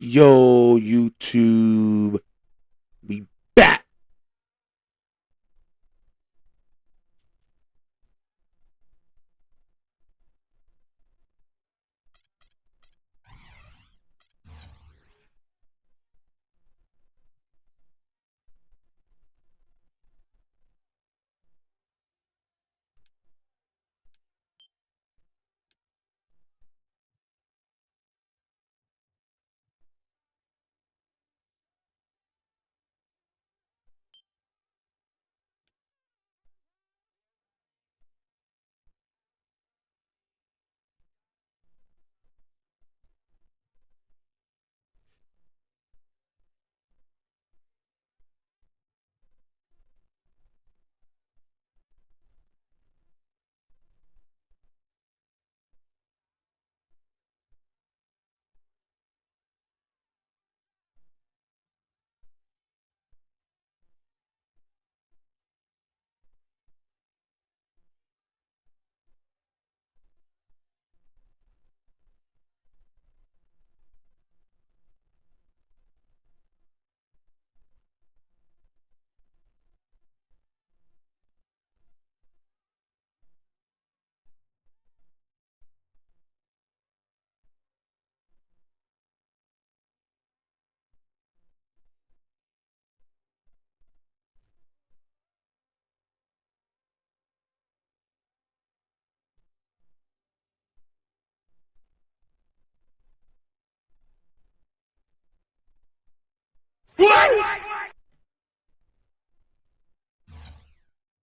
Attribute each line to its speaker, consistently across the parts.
Speaker 1: Yo, YouTube, we back.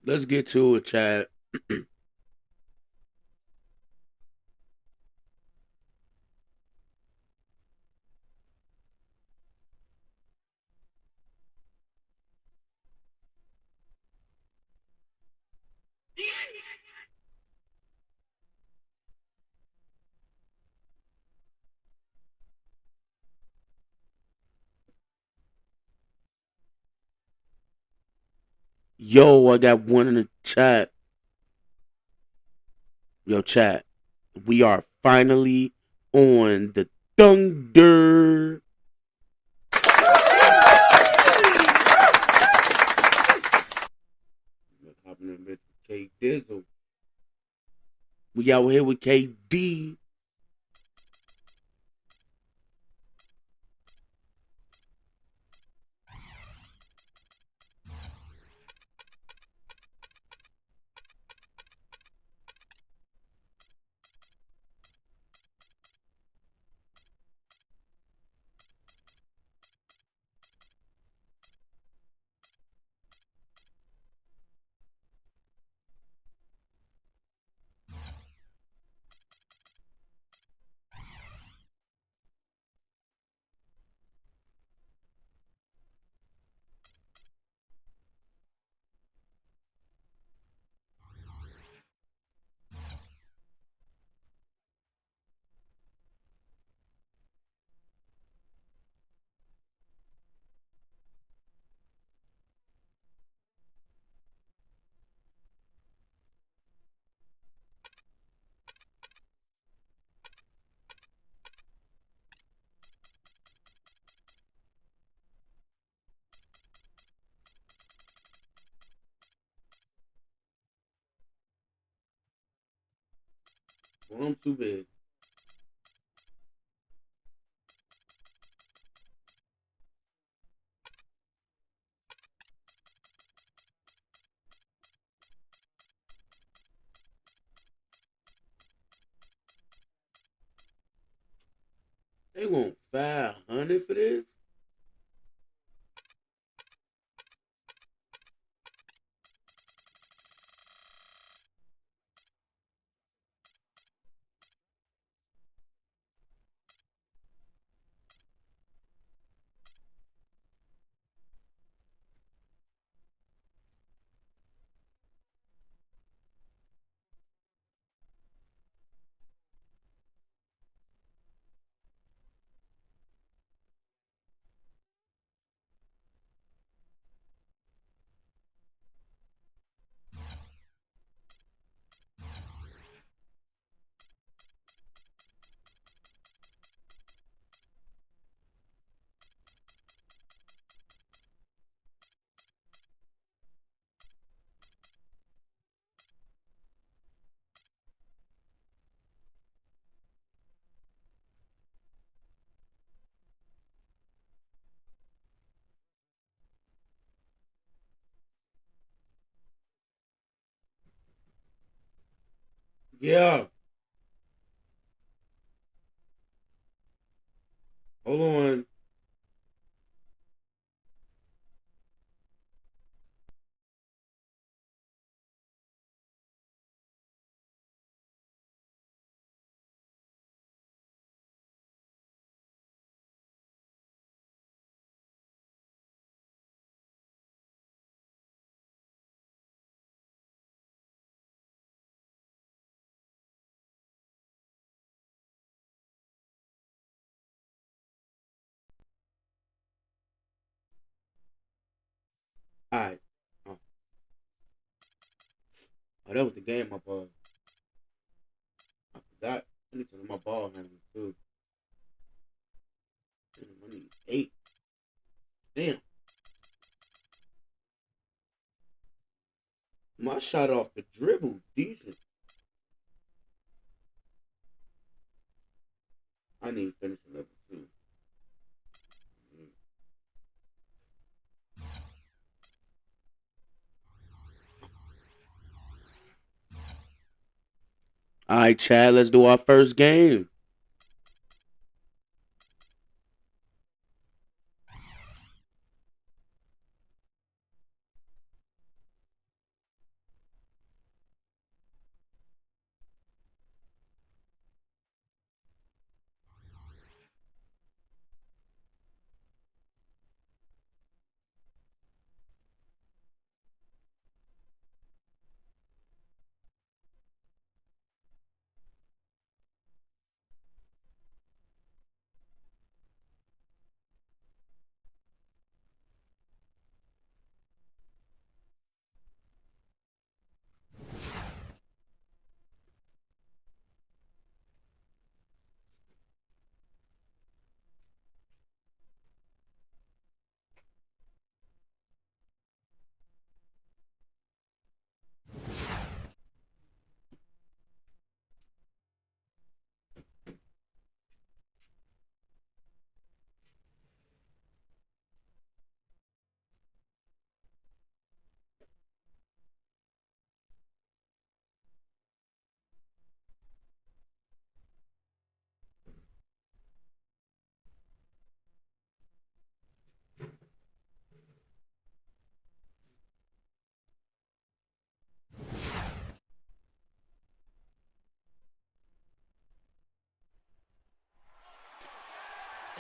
Speaker 1: Let's get to it, chat. Yo, I got one in the chat. Yo, chat. We are finally on the Thunder. What's happening with K Dizzle? We out here with KD. Well, I'm too big. They want 500 for this? Yeah. Hold on. All right. Oh, that was the game up. I forgot. I need to know my ball handling too. Damn, I need 8. Damn. My shot off the dribble. Decent. I need to finish level 2. All right, Chad, let's do our first game.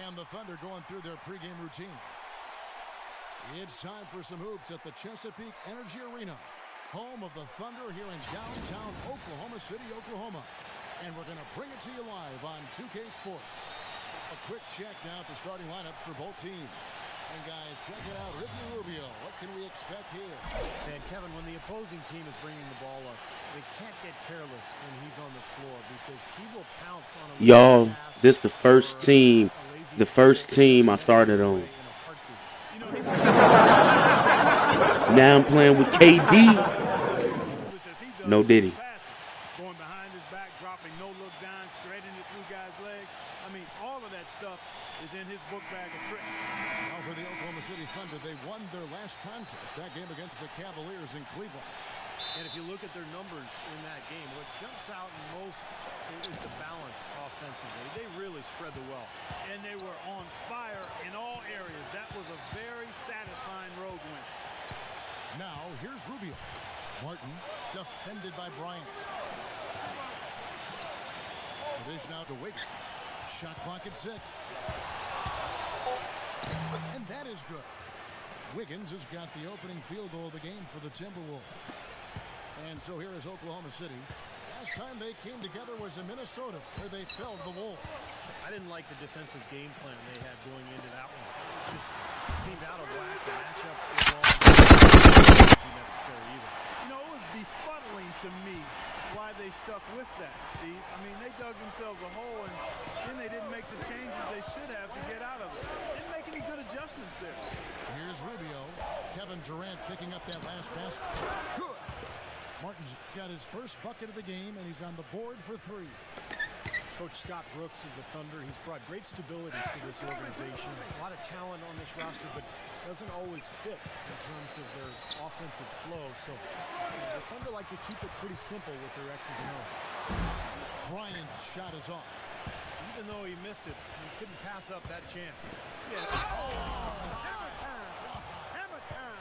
Speaker 2: And the Thunder going through their pregame routine. It's time for some hoops at the Chesapeake Energy Arena, home of the Thunder here in downtown Oklahoma City, Oklahoma. And we're going to bring it to you live on 2K Sports. A quick check now at the starting lineups for both teams. And guys, check it out, Ricky Rubio. What can we expect here?
Speaker 3: And Kevin, when the opposing team is bringing the ball up, they can't get careless when he's on the floor because he will pounce on a
Speaker 1: Y'all, this the first team. The first team I started on. Now I'm playing with KD. No Diddy.
Speaker 4: Going behind his back, dropping no look down, straightening it through guys' legs. I mean, all of that stuff is in his book bag of tricks.
Speaker 2: Now for the Oklahoma City Thunder, they won their last contest, that game against the Cavaliers in Cleveland.
Speaker 3: And if you look at their numbers in that game, what jumps out most is the balance offensively. They really spread the wealth.
Speaker 4: And they were on fire in all areas. That was a very satisfying road win.
Speaker 2: Now, here's Rubio. Martin, defended by Bryant. It is now to Wiggins. Shot clock at 6. And that is good. Wiggins has got the opening field goal of the game for the Timberwolves. And so here is Oklahoma City. Last time they came together was in Minnesota, where they felled the Wolves.
Speaker 3: I didn't like the defensive game plan they had going into that one. It just seemed out of whack. The matchups were wrong. It wasn't necessary either.
Speaker 4: You know, it was befuddling to me why they stuck with that, Steve. I mean, they dug themselves a hole, and then they didn't make the changes they should have to get out of it. Didn't make any good adjustments there.
Speaker 2: Here's Rubio. Kevin Durant picking up that last basket. Good. Martin's got his first bucket of the game, and he's on the board for 3.
Speaker 3: Coach Scott Brooks of the Thunder, he's brought great stability to this organization. A lot of talent on this roster, but doesn't always fit in terms of their offensive flow. So the Thunder like to keep it pretty simple with their X's and O's.
Speaker 2: Bryant's shot is off.
Speaker 3: Even though he missed it, he couldn't pass up that chance.
Speaker 4: Yeah. Oh, hammer time. Hammer time.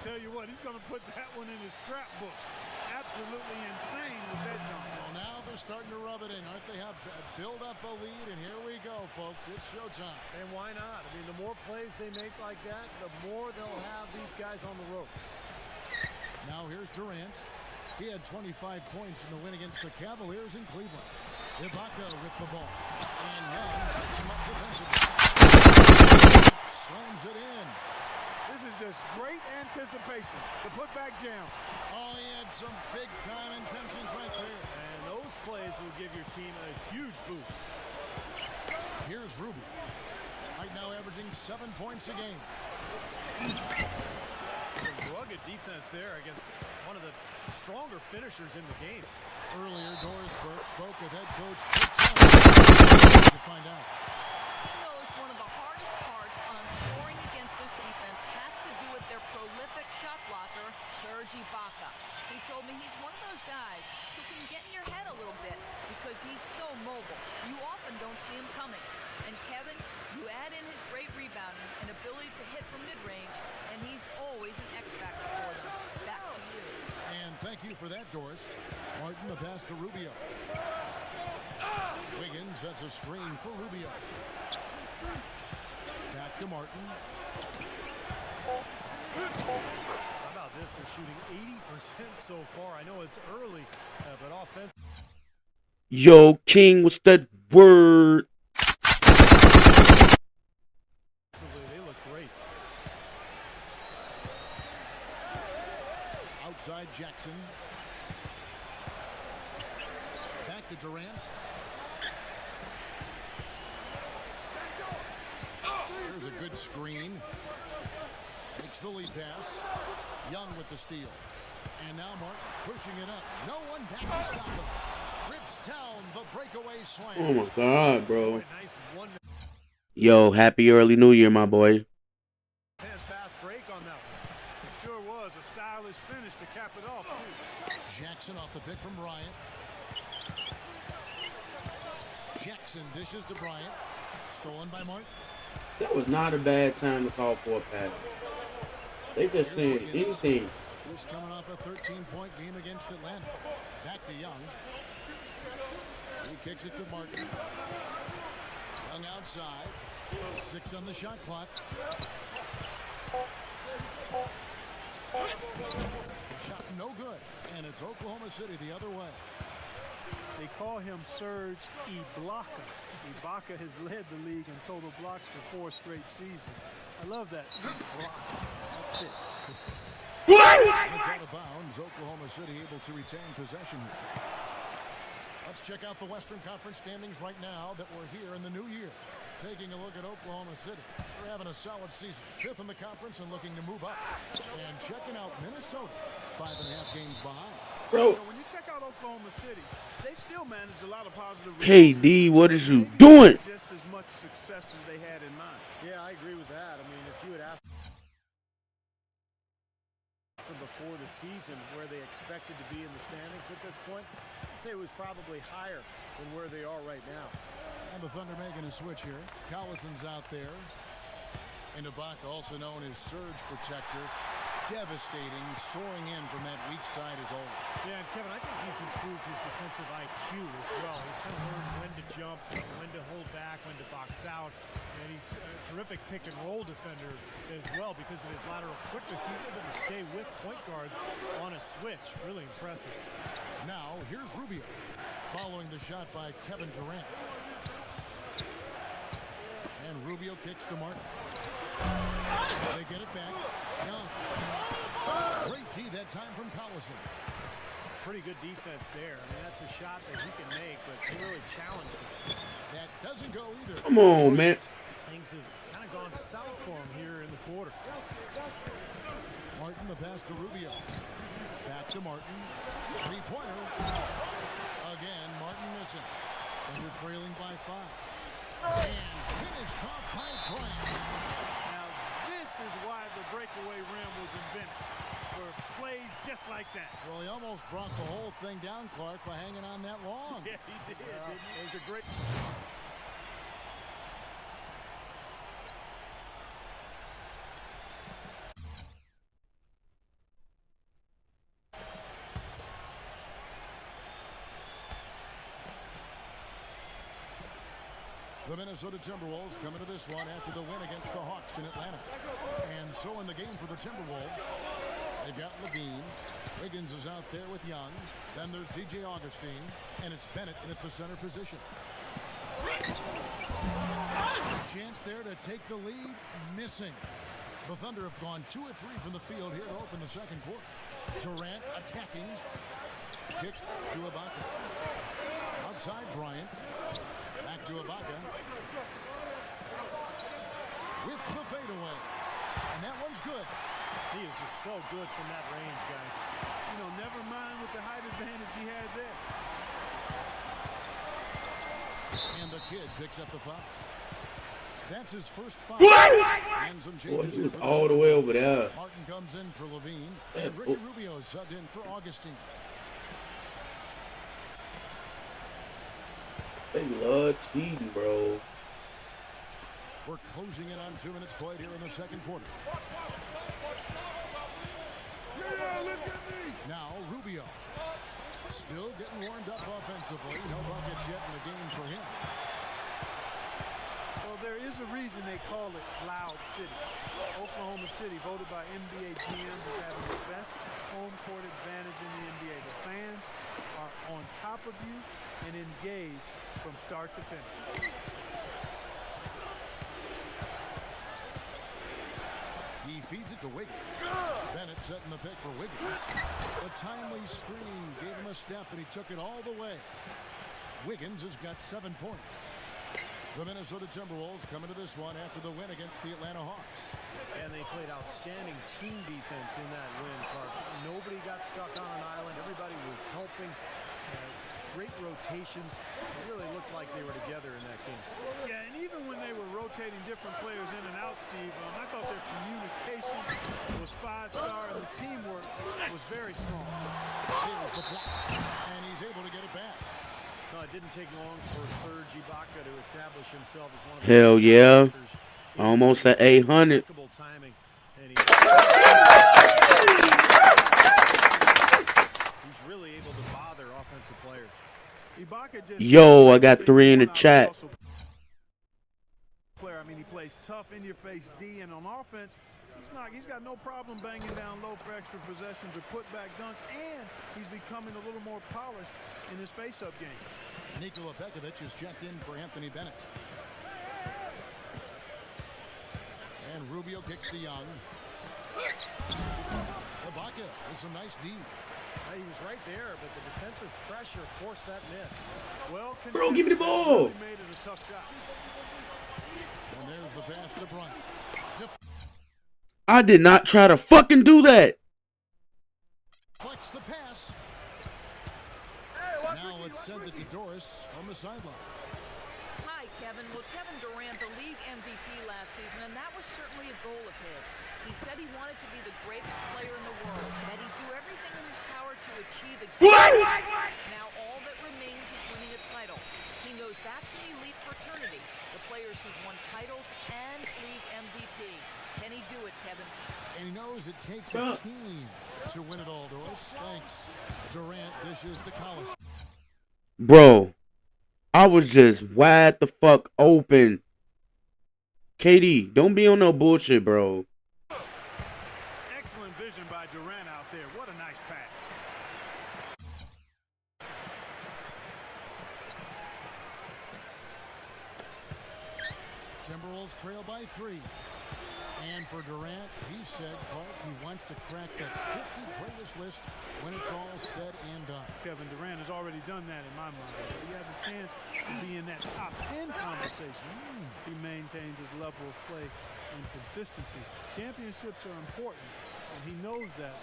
Speaker 4: Tell you what, he's going to put that one in his scrapbook. Absolutely insane with that dunk.
Speaker 2: Well, now they're starting to rub it in, aren't they? Have build up a lead, and here we go, folks. It's showtime.
Speaker 3: And why not? I mean, the more plays they make like that, the more they'll have these guys on the ropes.
Speaker 2: Now here's Durant. He had 25 points in the win against the Cavaliers in Cleveland. Ibaka with the ball. And Young picks him up defensively. Slams it in.
Speaker 4: This is just great anticipation. The putback jam.
Speaker 2: Oh, he had some big-time intentions right there.
Speaker 3: And those plays will give your team a huge boost.
Speaker 2: Here's Rubio. Right now averaging 7 points a game.
Speaker 3: Some rugged defense there against one of the stronger finishers in the game.
Speaker 2: Earlier, Doris Burke spoke with head coach Fritz to find out.
Speaker 5: He knows one of the hardest parts on scoring against this defense has to do with their prolific shot blocker, Serge Ibaka. He told me he's one of those guys who can get in your head a little bit because he's so mobile. You often don't see him coming. And Kevin, you add in his great rebounding and ability to hit from mid-range, and he's always an X-factor for them. Back to you.
Speaker 2: And thank you for that, Doris. Martin, the pass to Rubio. Wiggins sets a screen for Rubio. Back to Martin.
Speaker 3: How about this? They're shooting 80% so far. I know it's early, but offense.
Speaker 1: Yo, King, what's that word?
Speaker 3: They look great.
Speaker 2: Outside Jackson. Back to Durant. Here's a good screen. Makes the lead pass. Young with the steal. And now Martin pushing it up. No one back to stop him. Rips down the breakaway slam.
Speaker 1: Oh my God, bro.
Speaker 3: Nice one.
Speaker 1: Yo, happy early New Year, my boy.
Speaker 3: Fast break on that one.
Speaker 4: It sure was a stylish finish to cap it off, too.
Speaker 2: Jackson off the pick from Bryant. Jackson dishes to Bryant. Stolen by Martin.
Speaker 1: That was not a bad time to call for a pass. They just saying anything.
Speaker 2: He's coming off a 13-point game against Atlanta. Back to Young. He kicks it to Martin. Young outside. 6 on the shot clock. Shot no good. And it's Oklahoma City the other way.
Speaker 4: They call him Serge Ibaka. Ibaka has led the league in total blocks for 4 straight seasons. I love that. Ibaka. That fits.
Speaker 2: It's out of bounds. Oklahoma City able to retain possession here. Let's check out the Western Conference standings right now that we're here in the new year. Taking a look at Oklahoma City. They're having a solid season. 5th in the conference and looking to move up. And checking out Minnesota. 5.5 games behind.
Speaker 1: Bro.
Speaker 4: So when you check out Oklahoma City, they've still managed a lot of positive
Speaker 1: KD, what is you doing?
Speaker 4: Just as much success as they had in mind.
Speaker 3: Yeah, I agree with that. I mean, if you had asked them before the season where they expected to be in the standings at this point, I'd say it was probably higher than where they are right now.
Speaker 2: And the Thunder making a switch here. Collison's out there. And Ibaka, also known as surge protector. Devastating, soaring in from that weak side as always.
Speaker 3: Yeah, and Kevin, I think he's improved his defensive IQ as well. He's kind of learned when to jump, when to hold back, when to box out. And he's a terrific pick-and-roll defender as well because of his lateral quickness. He's able to stay with point guards on a switch. Really impressive.
Speaker 2: Now, here's Rubio, following the shot by Kevin Durant. And Rubio kicks to Martin. They get it back. Young. Great D that time from Collison.
Speaker 3: Pretty good defense there. I mean, that's a shot that he can make, but he really challenged him.
Speaker 2: That doesn't go either.
Speaker 1: Come on, man.
Speaker 3: Things have kind of gone south for him here in the quarter.
Speaker 2: Martin, the pass to Rubio. Back to Martin. 3-pointer. Again, Martin missing. And they're trailing by 5. And finish off by Bryant.
Speaker 4: Now is why the breakaway rim was invented, for plays just like that.
Speaker 2: Well, he almost brought the whole thing down, Clark, by hanging on that long.
Speaker 4: Yeah, he did. It was a great...
Speaker 2: The Minnesota Timberwolves come into this one after the win against the Hawks in Atlanta. And so in the game for the Timberwolves, they've got Levine. Wiggins is out there with Young. Then there's DJ Augustine. And it's Bennett in at the center position. Chance there to take the lead. Missing. The Thunder have gone 2 of 3 from the field here to open the second quarter. Durant attacking. Kicks to Ibaka. Outside Bryant. Back to Ibaka. With the fadeaway. And that one's good.
Speaker 3: He is just so good from that range, guys.
Speaker 4: You know, never mind with the height advantage he had there.
Speaker 2: And the kid picks up the foul. That's his first foul. And some
Speaker 1: Boy,
Speaker 2: changes
Speaker 1: he was
Speaker 2: in for
Speaker 1: all the way over there.
Speaker 2: Martin comes in for Levine. And Ricky Rubio is subbed in for Augustine.
Speaker 1: They love cheating, bro.
Speaker 2: We're closing in on 2 minutes played here in the second quarter. Now Rubio. Still getting warmed up offensively. No buckets yet in the game for him.
Speaker 4: Well, there is a reason they call it Loud City. Oklahoma City, voted by NBA GMs as having the best home court advantage in the NBA. The fans are on top of you and engaged from start to finish.
Speaker 2: He feeds it to Wiggins. Bennett setting the pick for Wiggins. A timely screen gave him a step, and he took it all the way. Wiggins has got 7 points. The Minnesota Timberwolves come into this one after the win against the Atlanta Hawks.
Speaker 3: And they played outstanding team defense in that win, Clark. Nobody got stuck on an island. Everybody was helping. Great rotations. It really looked like they were together in that game.
Speaker 4: Yeah, and even when they were rotating different players in and out, Steve, I thought their communication was 5-star and the teamwork was very strong.
Speaker 2: Here's the block, and he's able to get it back.
Speaker 3: No, it didn't take long for Serge Ibaka to establish himself as one of the
Speaker 1: Hell yeah.
Speaker 3: shooters.
Speaker 1: Almost at 800.
Speaker 3: Impeccable timing, and he's really able to bother offensive players.
Speaker 4: Ibaka just
Speaker 1: Yo, I got 3 in the chat.
Speaker 4: Player, I mean, he plays tough, in-your-face D, and on offense, he's got no problem banging down low for extra possessions or put-back dunks, and he's becoming a little more polished in his face-up game.
Speaker 2: Nikola Pekovic is checked in for Anthony Bennett. And Rubio kicks to Young. Ibaka with some nice D.
Speaker 3: He was right there, but the defensive pressure forced that miss.
Speaker 4: Well,
Speaker 1: Bro, give me the ball.
Speaker 4: Really made it a tough shot.
Speaker 2: And there's the pass to Bryant.
Speaker 1: I did not try to fucking do that.
Speaker 2: Flex the pass. Now it's sent it to Doris on the sideline.
Speaker 5: Hi, Kevin. Well, Kevin Durant, the league MVP last season, and that was certainly a goal of his. He said he wanted to be the greatest player in the world, that he'd do everything in his power to achieve exactly that. Now all that remains is winning a title. He knows that's an elite fraternity, the players who've won titles and league MVP. Can he do it, Kevin?
Speaker 2: And he knows it takes a team to win it all, Doris. Thanks. Durant dishes to Collins.
Speaker 1: Bro, I was just wide the fuck open. KD, don't be on no bullshit, bro.
Speaker 4: Excellent vision by Durant out there. What a nice pass.
Speaker 2: Timberwolves trail by 3. And for Durant, he said, Clark, he wants to crack that 50 greatest list when it's all said and done.
Speaker 4: Kevin Durant has already done that in my mind. He has a chance to be in that top 10 conversation. He maintains his level of play and consistency. Championships are important, and he knows that.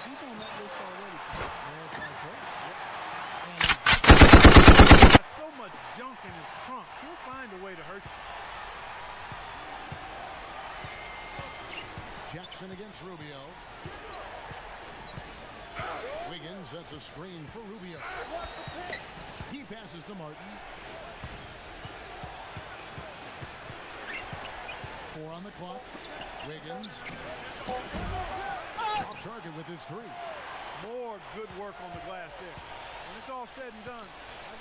Speaker 4: He's on that list already.
Speaker 2: That's my coach.
Speaker 4: He's got so much junk in his trunk. He'll find a way to hurt you.
Speaker 2: Jackson against Rubio. Wiggins sets a screen for Rubio. He passes to Martin. 4 on the clock. Wiggins. Off target with his 3.
Speaker 4: More good work on the glass there. When it's all said and done, I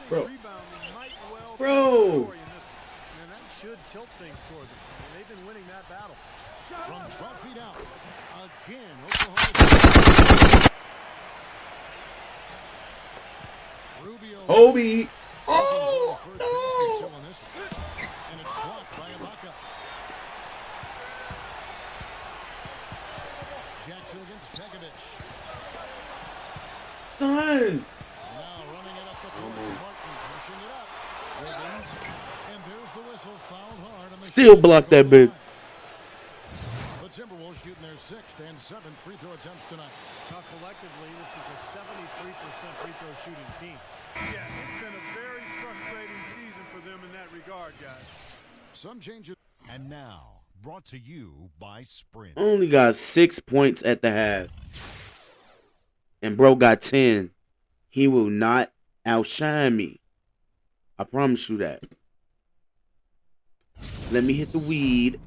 Speaker 4: think rebounding might well tell the story in this one.
Speaker 3: And that should tilt things toward them. I mean, they've been winning that battle.
Speaker 2: From 12 feet out. Again, Oklahoma. Rubio.
Speaker 1: Obi.
Speaker 2: Oh! First basket show on this one. And it's blocked by Ibaka. Jackson against Pekovic.
Speaker 1: Son.
Speaker 2: Now running it up the court. Martin pushing it up. Wiggins. And there's the whistle. Fouled hard on the
Speaker 1: Still
Speaker 2: shot.
Speaker 1: blocked that bit.
Speaker 2: The Timberwolves shooting their 6th and 7th free throw attempts tonight.
Speaker 3: Now, collectively, this is a 73% free throw shooting team.
Speaker 4: Yeah, it's been a very frustrating season for them in that regard, guys.
Speaker 2: Some changes.
Speaker 6: And now, brought to you by Sprint.
Speaker 1: Only got 6 points at the half. And bro got 10. He will not outshine me. I promise you that. Let me hit the weed.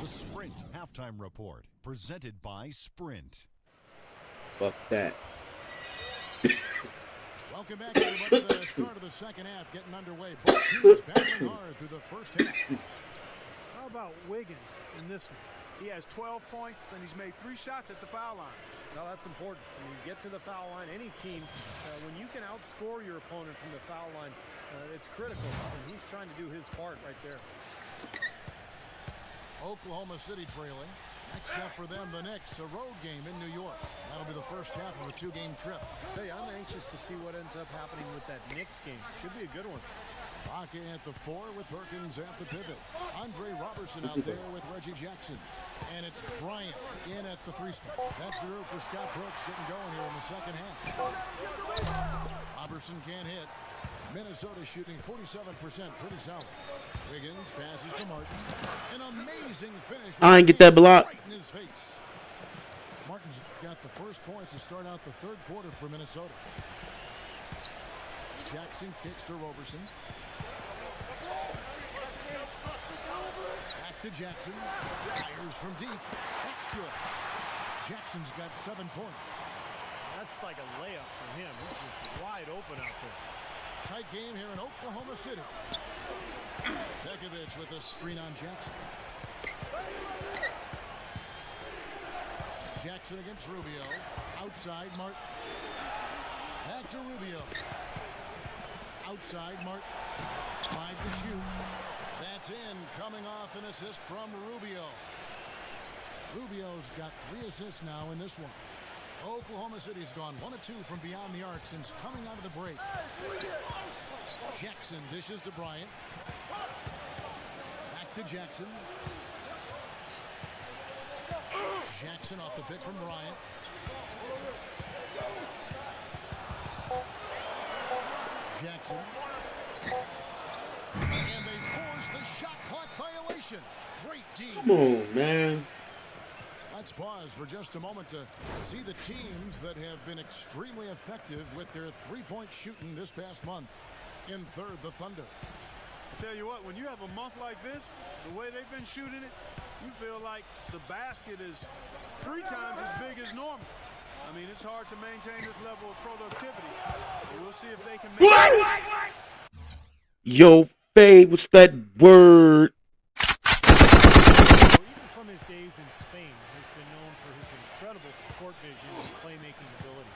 Speaker 6: The Sprint Halftime Report, presented by Sprint.
Speaker 1: Fuck that.
Speaker 2: Welcome back, everybody, to the start of the second half getting underway. Both teams battling hard through the first half.
Speaker 4: How about Wiggins in this one? He has 12 points, and he's made 3 shots at the foul line.
Speaker 3: Now, that's important. When you get to the foul line, any team, when you can outscore your opponent from the foul line, it's critical. And he's trying to do his part right there.
Speaker 2: Oklahoma City trailing. Next up for them, the Knicks, a road game in New York. That'll be the first half of a 2-game trip.
Speaker 3: I tell you, I'm anxious to see what ends up happening with that Knicks game. Should be a good one.
Speaker 2: Baca at the 4 with Perkins at the pivot. Andre Robertson out there with Reggie Jackson. And it's Bryant in at the 3 spot. That's the route for Scott Brooks getting going here in the second half. Robertson can't hit. Minnesota shooting 47%, pretty solid. Wiggins passes to Martin. An amazing finish.
Speaker 1: I ain't get that block.
Speaker 2: Right in his face. Martin's got the first points to start out the third quarter for Minnesota. Jackson kicks to Robertson. Back to Jackson. Fires from deep. That's good. Jackson's got 7 points.
Speaker 3: That's like a layup for him. He's just wide open out there.
Speaker 2: Tight game here in Oklahoma City. Pekovic with a screen on Jackson. Jackson against Rubio. Outside, Martin. Back to Rubio. Outside, Martin. 5 to shoot. That's in. Coming off an assist from Rubio. Rubio's got 3 assists now in this one. Oklahoma City's gone 1 of 2 from beyond the arc since coming out of the break. Jackson dishes to Bryant. Back to Jackson. Jackson off the pick from Bryant. Jackson. And they force the shot clock violation. Great D.
Speaker 1: Come on, man.
Speaker 2: Let's pause for just a moment to see the teams that have been extremely effective with their 3-point shooting this past month. In third, the Thunder.
Speaker 4: I tell you what, when you have a month like this, the way they've been shooting it, you feel like the basket is 3 times as big as normal. I mean, it's hard to maintain this level of productivity. We'll see if they can make it.
Speaker 1: Yo, Faye, what's that word?
Speaker 3: Even from his days in Spain, he's been known for his incredible court vision and playmaking ability.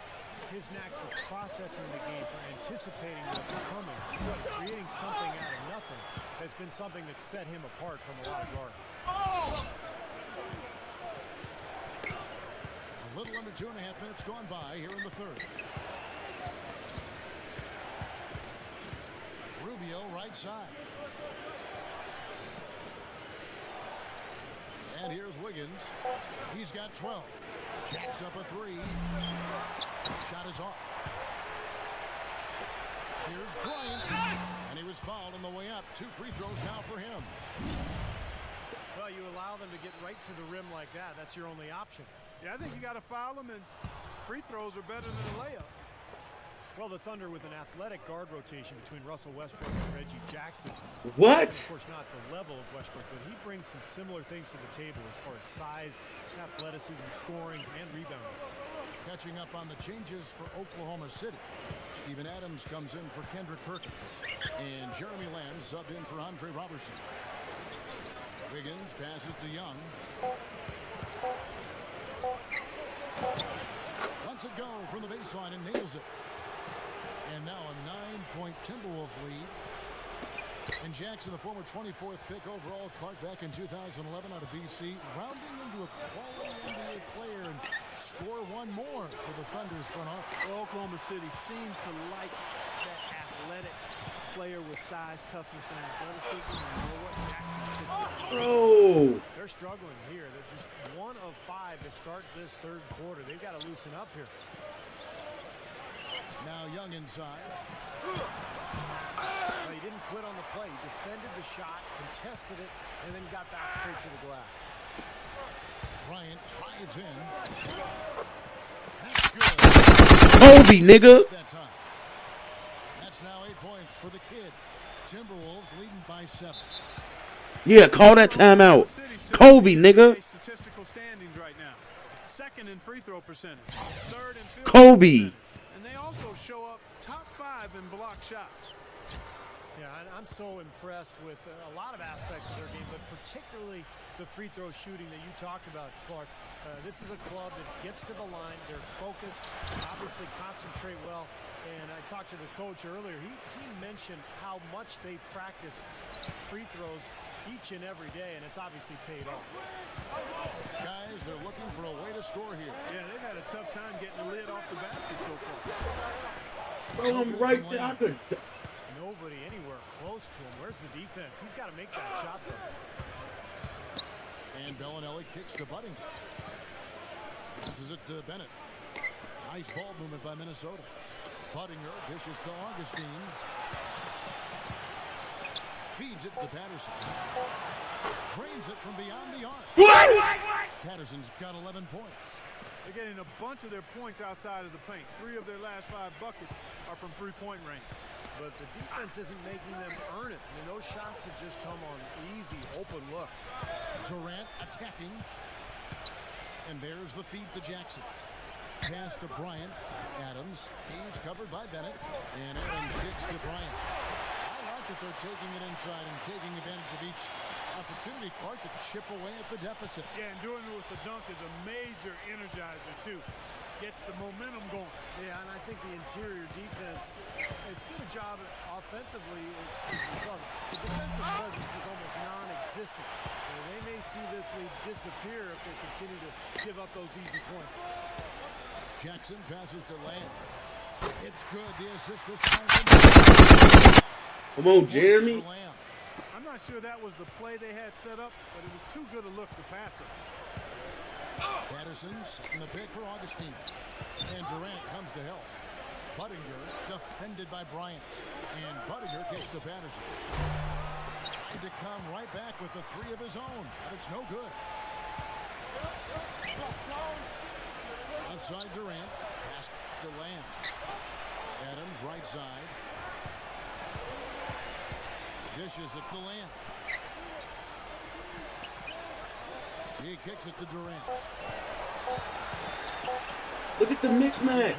Speaker 3: His knack for processing the game, for anticipating what's coming, creating something out of nothing, has been something that's set him apart from a lot of guards.
Speaker 2: A little under 2.5 minutes gone by here in the third. Rubio right side. And here's Wiggins. He's got 12. Jacks up a three. Shot is off. Here's Bryant. And he was fouled on the way up. 2 free throws now for him.
Speaker 3: Well, you allow them to get right to the rim like that. That's your only option.
Speaker 4: Yeah, I think you got to foul them, and free throws are better than a layup.
Speaker 3: Well, the Thunder with an athletic guard rotation between Russell Westbrook and Reggie Jackson.
Speaker 1: What?
Speaker 3: Of course, not the level of Westbrook, but he brings some similar things to the table as far as size, athleticism, scoring, and rebounding.
Speaker 2: Catching up on the changes for Oklahoma City. Steven Adams comes in for Kendrick Perkins. And Jeremy Lamb subbed in for Andre Robertson. Wiggins passes to Young. Lets it go from the baseline and nails it. And now a 9-point Timberwolves lead. And Jackson, the former 24th pick overall, caught back in 2011 out of BC, rounding into a quality NBA player and score one more for the Thunder's front office.
Speaker 4: Well, Oklahoma City seems to like that athletic player with size, toughness, and athleticism. And you know what? Jackson fits it.
Speaker 1: Bro.
Speaker 3: They're struggling here. They're just 1 of 5 to start this third quarter. They've got to loosen up here.
Speaker 2: Now Young inside.
Speaker 3: Well, he didn't quit on the play. He defended the shot, contested it, and then got back straight to the glass.
Speaker 2: Bryant drives in. That's good.
Speaker 1: Kobe, nigga.
Speaker 2: That time. That's now 8 points for the kid. Timberwolves leading by 7.
Speaker 1: Yeah, call that timeout. Kobe, nigga.
Speaker 4: Statistical standings right now. 2nd in free throw percentage. 3rd in field
Speaker 1: Kobe.
Speaker 4: percentage. And they also show up top 5 in block shots.
Speaker 3: Yeah, I'm so impressed with a lot of aspects of their game, but particularly the free throw shooting that you talked about, Clark. This is a club that gets to the line. They're focused, obviously concentrate well. And I talked to the coach earlier. He mentioned how much they practice free throws each and every day, and it's obviously paid off.
Speaker 2: Guys, they're looking for a way to score here.
Speaker 4: Yeah, they've had a tough time getting the lid off the basket so far.
Speaker 1: Bro, I'm right there. I could.
Speaker 3: Nobody anywhere close to him. Where's the defense? He's got to make that shot, though.
Speaker 2: And Bellinelli kicks to Buddington. Passes it to Bennett. Nice ball movement by Minnesota. Budinger dishes to Augustine. Feeds it to Patterson. Drains it from beyond the arc. Patterson's got 11 points.
Speaker 4: They're getting a bunch of their points outside of the paint. 3 of their last 5 buckets are from three-point range.
Speaker 3: But the defense isn't making them earn it. I mean, those shots have just come on easy, open looks.
Speaker 2: Durant attacking. And there's the feed to Jackson. Pass to Bryant. Adams. He's covered by Bennett. And Adams kicks to Bryant. I like that they're taking it inside and taking advantage of each opportunity, Clark, to chip away at the deficit.
Speaker 4: Yeah, and doing it with the dunk is a major energizer, too. Gets the momentum going.
Speaker 3: Yeah, and I think the interior defense, as good a job offensively as we saw, the defensive presence is almost non-existent. They may see this lead disappear if they continue to give up those easy points.
Speaker 2: Jackson passes to Lamb. It's good. The assist this time.
Speaker 1: Come on, Jeremy.
Speaker 4: I'm not sure that was the play they had set up, but it was too good a look to pass it.
Speaker 2: Patterson setting the pick for Augustine. And Durant comes to help. Budinger defended by Bryant. And Budinger kicks to Patterson. Trying to come right back with the 3 of his own, but it's no good. Outside Durant. Pass to Lamb. Adams right side. Dishes it to Lamb. He kicks it to Durant.
Speaker 1: Look at the mix match.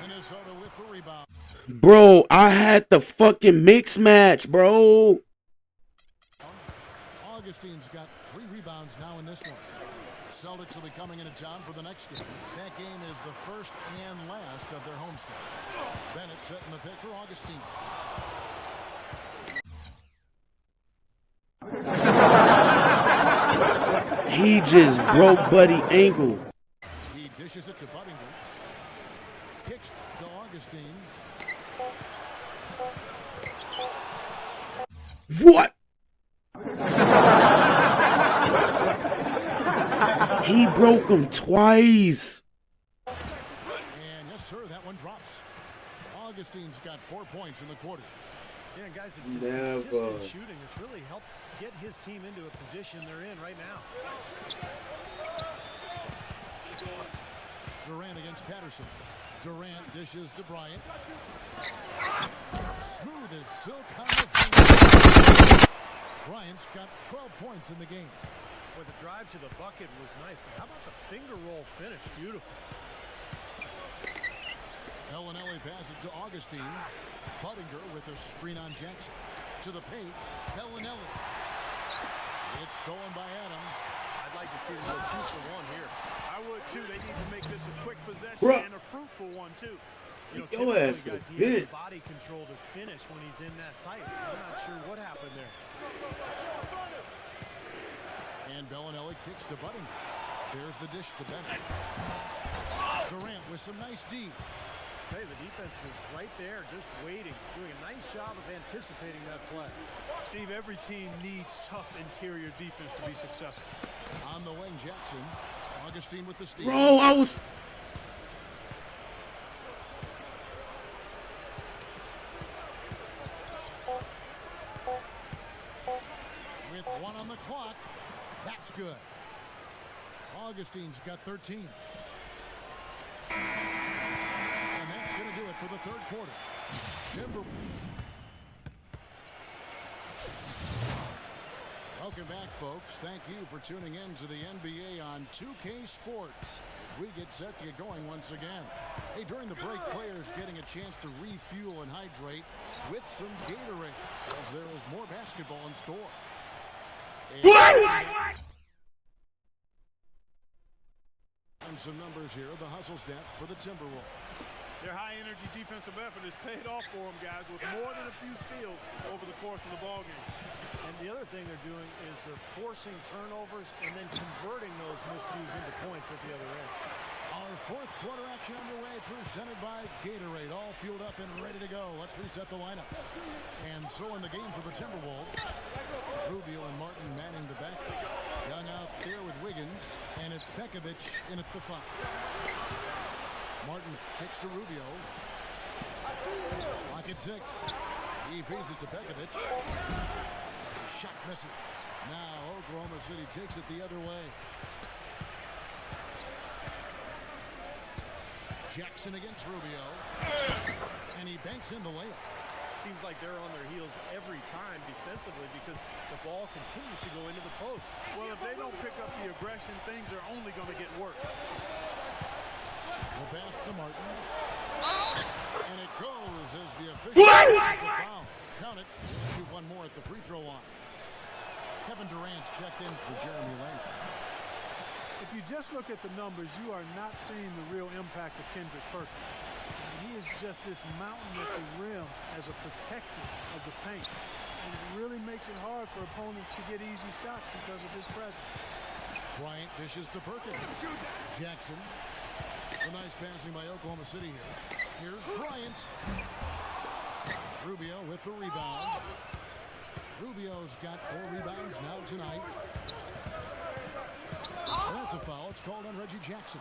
Speaker 2: Minnesota with the rebound.
Speaker 1: Bro, I had the fucking mix match, bro.
Speaker 2: Augustine's got 3 rebounds now in this one. Celtics will be coming into town for the next game. That game is the first and last of their homestand. Bennett setting the pick for Augustine.
Speaker 1: He just broke Buddy ankle.
Speaker 2: He dishes it to Budinger. Kicks to Augustine.
Speaker 1: What? He broke him twice.
Speaker 2: And yes, sir, that one drops. Augustine's got 4 points in the quarter.
Speaker 3: Yeah, guys, it's his consistent shooting that's really helped get his team into a position they're in right now.
Speaker 2: Durant against Patterson. Durant dishes to Bryant. Smooth as silk on the finger. Bryant's got 12 points in the game.
Speaker 3: Boy, the drive to the bucket was nice, but how about the finger roll finish? Beautiful.
Speaker 2: Bellinelli passes to Augustine. Budinger with a screen on Jackson. To the paint, Bellinelli. It's stolen by Adams.
Speaker 3: I'd like to see them go 2 for 1 here.
Speaker 4: I would too. They need to make this a quick possession and a fruitful one too.
Speaker 3: You know, typically, guys, he has the body control to finish when he's in that tight. I'm not sure what happened there.
Speaker 2: And Bellinelli kicks to Budinger. There's the dish to Bennett. Durant with some nice D.
Speaker 3: Hey, the defense was right there, just waiting, doing a nice job of anticipating that play.
Speaker 4: Steve, every team needs tough interior defense to be successful.
Speaker 2: On the wing, Jackson. Augustine with the steal.
Speaker 1: Bro, I was...
Speaker 2: With 1 on the clock. That's good. Augustine's got 13. And that's going to do it for the third quarter. Welcome back, folks. Thank you for tuning in to the NBA on 2K Sports as we get set to get going once again. Hey, during the break, players getting a chance to refuel and hydrate with some Gatorade as there is more basketball in store. And some numbers here, the hustle stats for the Timberwolves.
Speaker 4: Their high-energy defensive effort has paid off for them, guys, with more than a few steals over the course of the ballgame.
Speaker 3: And the other thing they're doing is they're forcing turnovers and then converting those miscues into points at the other end.
Speaker 2: Our fourth quarter action underway, presented by Gatorade. All fueled up and ready to go. Let's reset the lineups. And so in the game for the Timberwolves, Rubio and Martin manning the back. Young out there with Wiggins, and it's Pekovic in at the 5. Martin kicks to Rubio. Lock at 6. He feeds it to Pekovic. Shot misses. Now Oklahoma City takes it the other way. Jackson against Rubio. And he banks in the layup.
Speaker 3: Seems like they're on their heels every time defensively because the ball continues to go into the post.
Speaker 4: Well, if they don't pick up the aggression, things are only going to get worse.
Speaker 2: The pass to Martin. And it goes as the official calls the foul. Count it. Shoot one more at the free throw line. Kevin Durant's checked in for Jeremy Lin.
Speaker 4: If you just look at the numbers, you are not seeing the real impact of Kendrick Perkins. He is just this mountain at the rim as a protector of the paint. And it really makes it hard for opponents to get easy shots because of his presence.
Speaker 2: Bryant dishes to Perkins. Jackson. It's a nice passing by Oklahoma City here. Here's Bryant. Rubio with the rebound. Rubio's got 4 rebounds now tonight. And that's a foul. It's called on Reggie Jackson.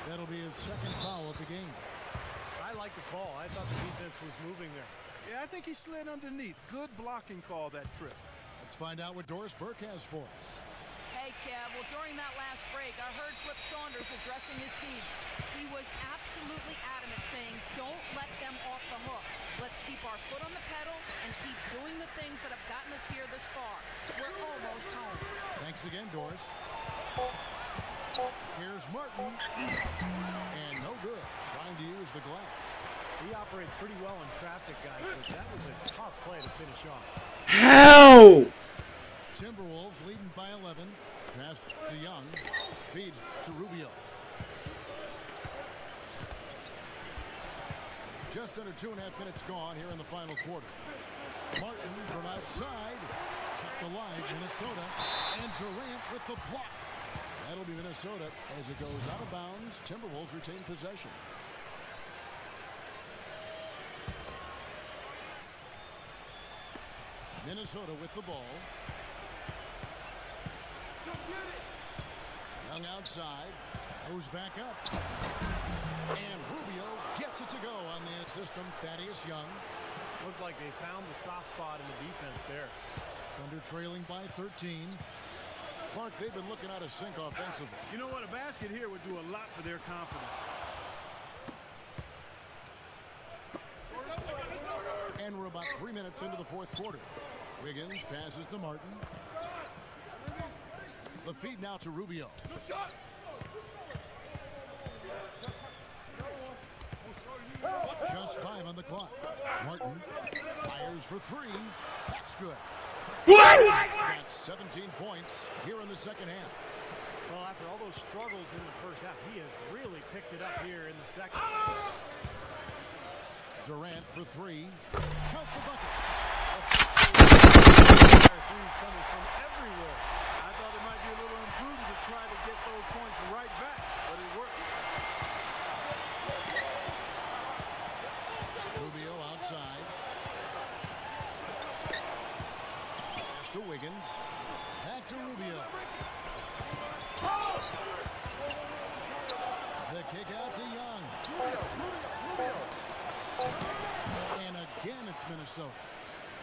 Speaker 2: That'll be his second foul of the game.
Speaker 3: I like the call. I thought the defense was moving there.
Speaker 4: Yeah, I think he slid underneath. Good blocking call that trip.
Speaker 2: Let's find out what Doris Burke has for us.
Speaker 5: Hey, Kev, well, during that last break, I heard Flip Saunders addressing his team. He was absolutely adamant, saying, don't let them off the hook. Let's keep our foot on the pedal and keep doing the things that have gotten us here this far. We're almost home.
Speaker 2: Thanks again, Doris. Here's Martin. And no good. Trying to use the glass.
Speaker 3: He operates pretty well in traffic, guys, but that was a tough play to finish off.
Speaker 1: How?
Speaker 2: Timberwolves leading by 11. Pass to Young. Feeds to Rubio. Just under 2.5 minutes gone here in the final quarter. Martin from outside. Kept alive, Minnesota. And Durant with the block. That'll be Minnesota as it goes out of bounds. Timberwolves retain possession. Minnesota with the ball. Young outside. Goes back up. And Rubio gets it to go on the assist from Thaddeus Young.
Speaker 3: Looked like they found the soft spot in the defense there.
Speaker 2: Thunder trailing by 13. Clark, they've been looking out of sync offensively.
Speaker 4: You know what? A basket here would do a lot for their confidence.
Speaker 2: And we're about 3 minutes into the fourth quarter. Wiggins passes to Martin. The feed now to Rubio. Just 5 on the clock. Martin fires for 3. That's good. Got 17 points here in the second half.
Speaker 3: Well, after all those struggles in the first half, he has really picked it up here in the second.
Speaker 2: Durant for 3. Count the bucket.
Speaker 3: Threes coming from everywhere.
Speaker 4: I thought it might be a little imprudent to try to get those points right back, but it worked.
Speaker 2: Rubio outside. Pass to Wiggins. Back to Rubio. The kick out to Young. And again, it's Minnesota.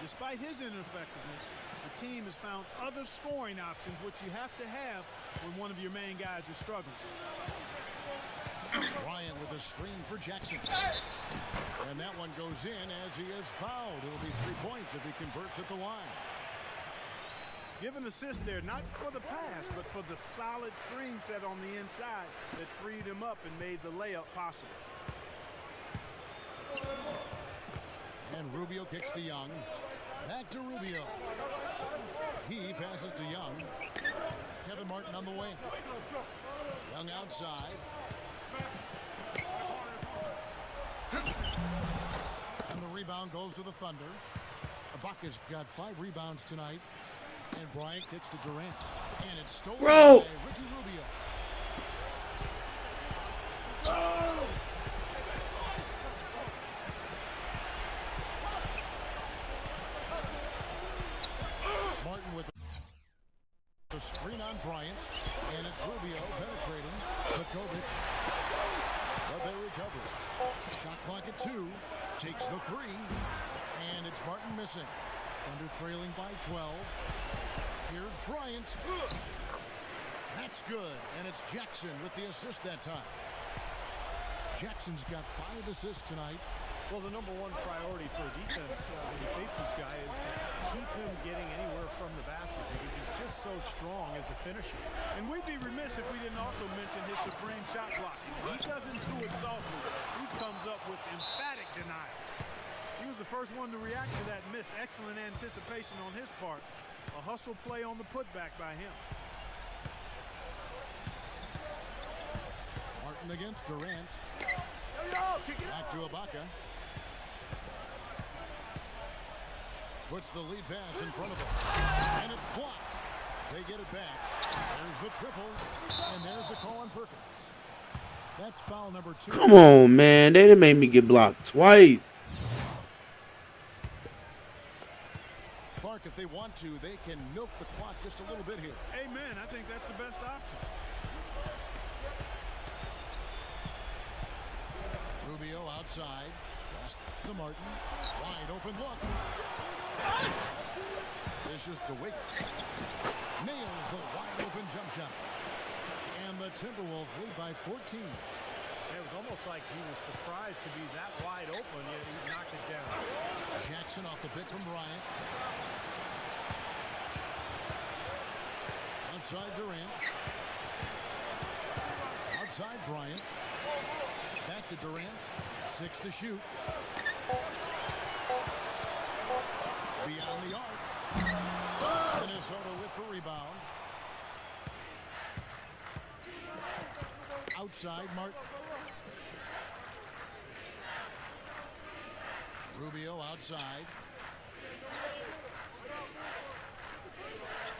Speaker 4: Despite his ineffectiveness, the team has found other scoring options, which you have to have when one of your main guys is struggling.
Speaker 2: Bryant with a screen for Jackson. And that one goes in as he is fouled. It'll be 3 points if he converts at the line.
Speaker 4: Give an assist there, not for the pass, but for the solid screen set on the inside that freed him up and made the layup possible.
Speaker 2: And Rubio kicks to Young. Back to Rubio. He passes to Young. Kevin Martin on the wing. Young outside. And the rebound goes to the Thunder. Ibaka's got 5 rebounds tonight. And Bryant kicks to Durant. And it's stolen by Ricky Rubio. Martin with the screen on Bryant. And it's Rubio penetrating. Pekovic. But they recover it. Shot clock at 2. Takes the 3. And it's Martin missing. Thunder trailing by 12. Here's Bryant. That's good. And it's Jackson with the assist that time. Jackson's got 5 assists tonight.
Speaker 3: Well, the number one priority for a defense when you face this guy is to keep him getting anywhere from the basket because he's just so strong as a finisher.
Speaker 4: And we'd be remiss if we didn't also mention his supreme shot blocking. He doesn't do it softly. He comes up with emphatic denials. He was the first one to react to that miss. Excellent anticipation on his part. A hustle play on the putback by him.
Speaker 2: Martin against Durant. Back to Ibaka. Puts the lead pass in front of him. And it's blocked. They get it back. There's the triple. And there's the call on Perkins. That's foul number 2.
Speaker 1: Come on, man. They done made me get blocked twice.
Speaker 2: Clark, if they want to, they can milk the clock just a little bit here.
Speaker 4: Amen. I think that's the best option.
Speaker 2: Rubio outside. Pass to Martin. Wide open look. Vicious to Wiggins. Nails the wide open jump shot. And the Timberwolves lead by 14.
Speaker 3: It was almost like he was surprised to be that wide open, yet he knocked it down.
Speaker 2: Jackson off the pick from Bryant. Outside Durant. Outside Bryant. Back to Durant. 6 to shoot. Beyond the arc. Minnesota with the rebound. Outside Martin. Rubio outside.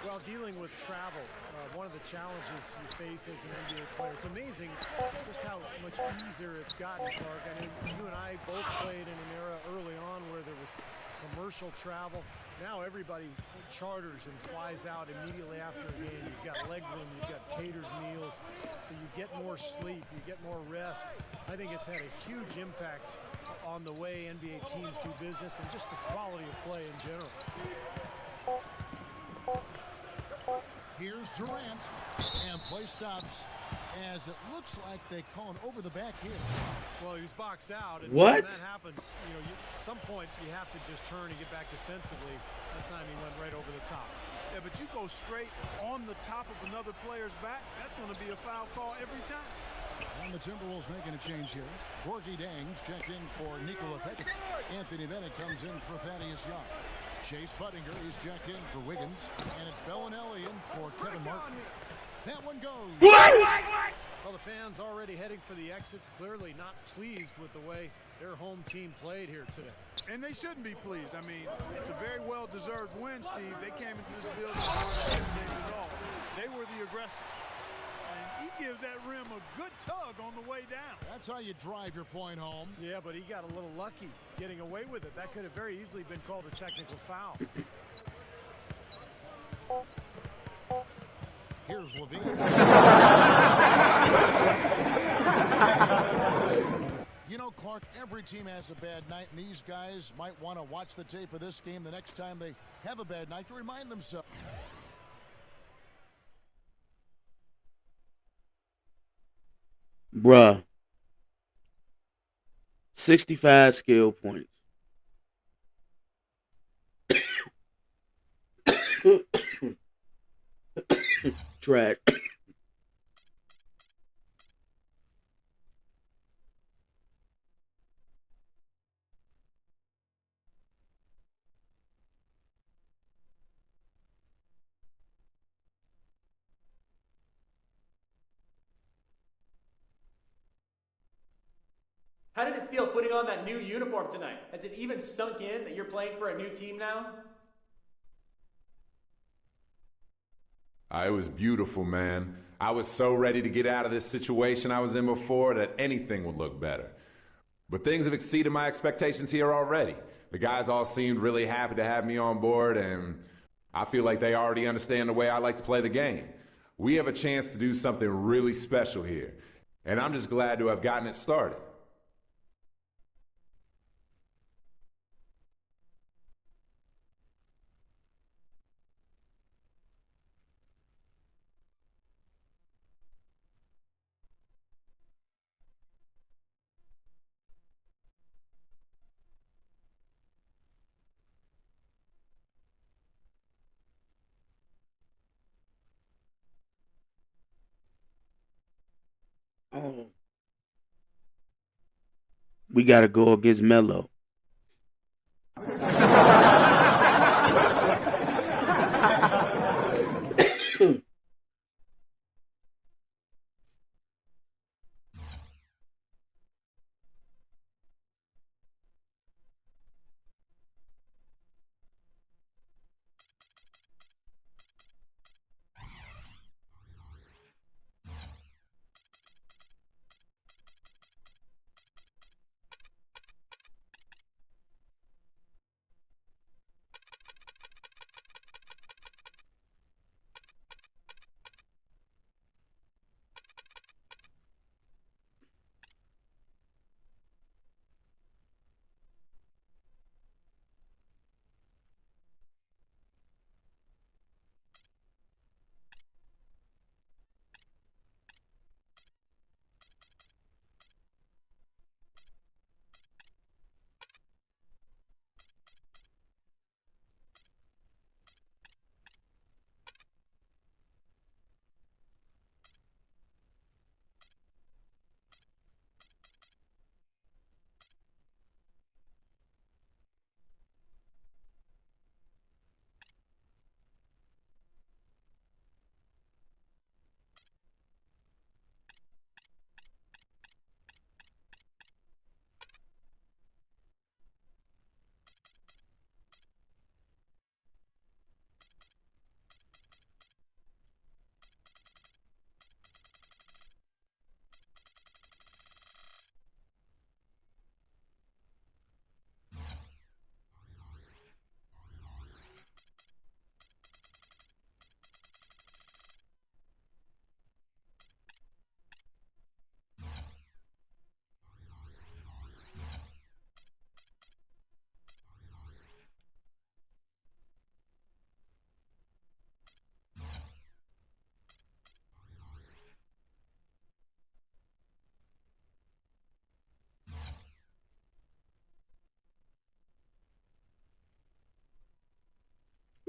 Speaker 3: Well, dealing with travel, one of the challenges you face as an NBA player. It's amazing just how much easier it's gotten, Clark. I mean, you and I both played in an era early on where there was commercial travel. Now everybody charters and flies out immediately after a game. You've got leg room, you've got catered meals, so you get more sleep, you get more rest. I think it's had a huge impact on the way NBA teams do business and just the quality of play in general.
Speaker 2: Here's Durant, and play stops as it looks like they call an over the back here.
Speaker 3: Well, he was boxed out, and
Speaker 1: What?
Speaker 3: when that happens, at some point you have to just turn and get back defensively. That time he went right over the top.
Speaker 4: Yeah, but you go straight on the top of another player's back, that's going to be a foul call every time.
Speaker 2: And the Timberwolves making a change here. Gorgie Dangs checked in for Nikola Pekic. Anthony Bennett comes in for Thaddeus Young. Chase Buttinger is checked in for Wiggins. And it's Bellinelli in for Kevin Martin. That one goes.
Speaker 3: Well, the fans already heading for the exits, clearly not pleased with the way their home team played here today.
Speaker 4: And they shouldn't be pleased. I mean, it's a very well-deserved win, Steve. They came into this building and weren't intimidated at all. They were the aggressors. And he gives that rim a good tug on the way down.
Speaker 2: That's how you drive your point home.
Speaker 3: Yeah, but he got a little lucky getting away with it. That could have very easily been called a technical foul.
Speaker 2: Here's Levine. You know, Clark, every team has a bad night, and these guys might want to watch the tape of this game the next time they have a bad night to remind themselves.
Speaker 1: Bruh. 65 skill points. Track.
Speaker 7: How did it feel putting on that new uniform tonight? Has it even sunk in that you're playing for a new team now?
Speaker 8: It was beautiful, man. I was so ready to get out of this situation I was in before that anything would look better. But things have exceeded my expectations here already. The guys all seemed really happy to have me on board, and I feel like they already understand the way I like to play the game. We have a chance to do something really special here, and I'm just glad to have gotten it started.
Speaker 1: Oh. We got to go against Melo.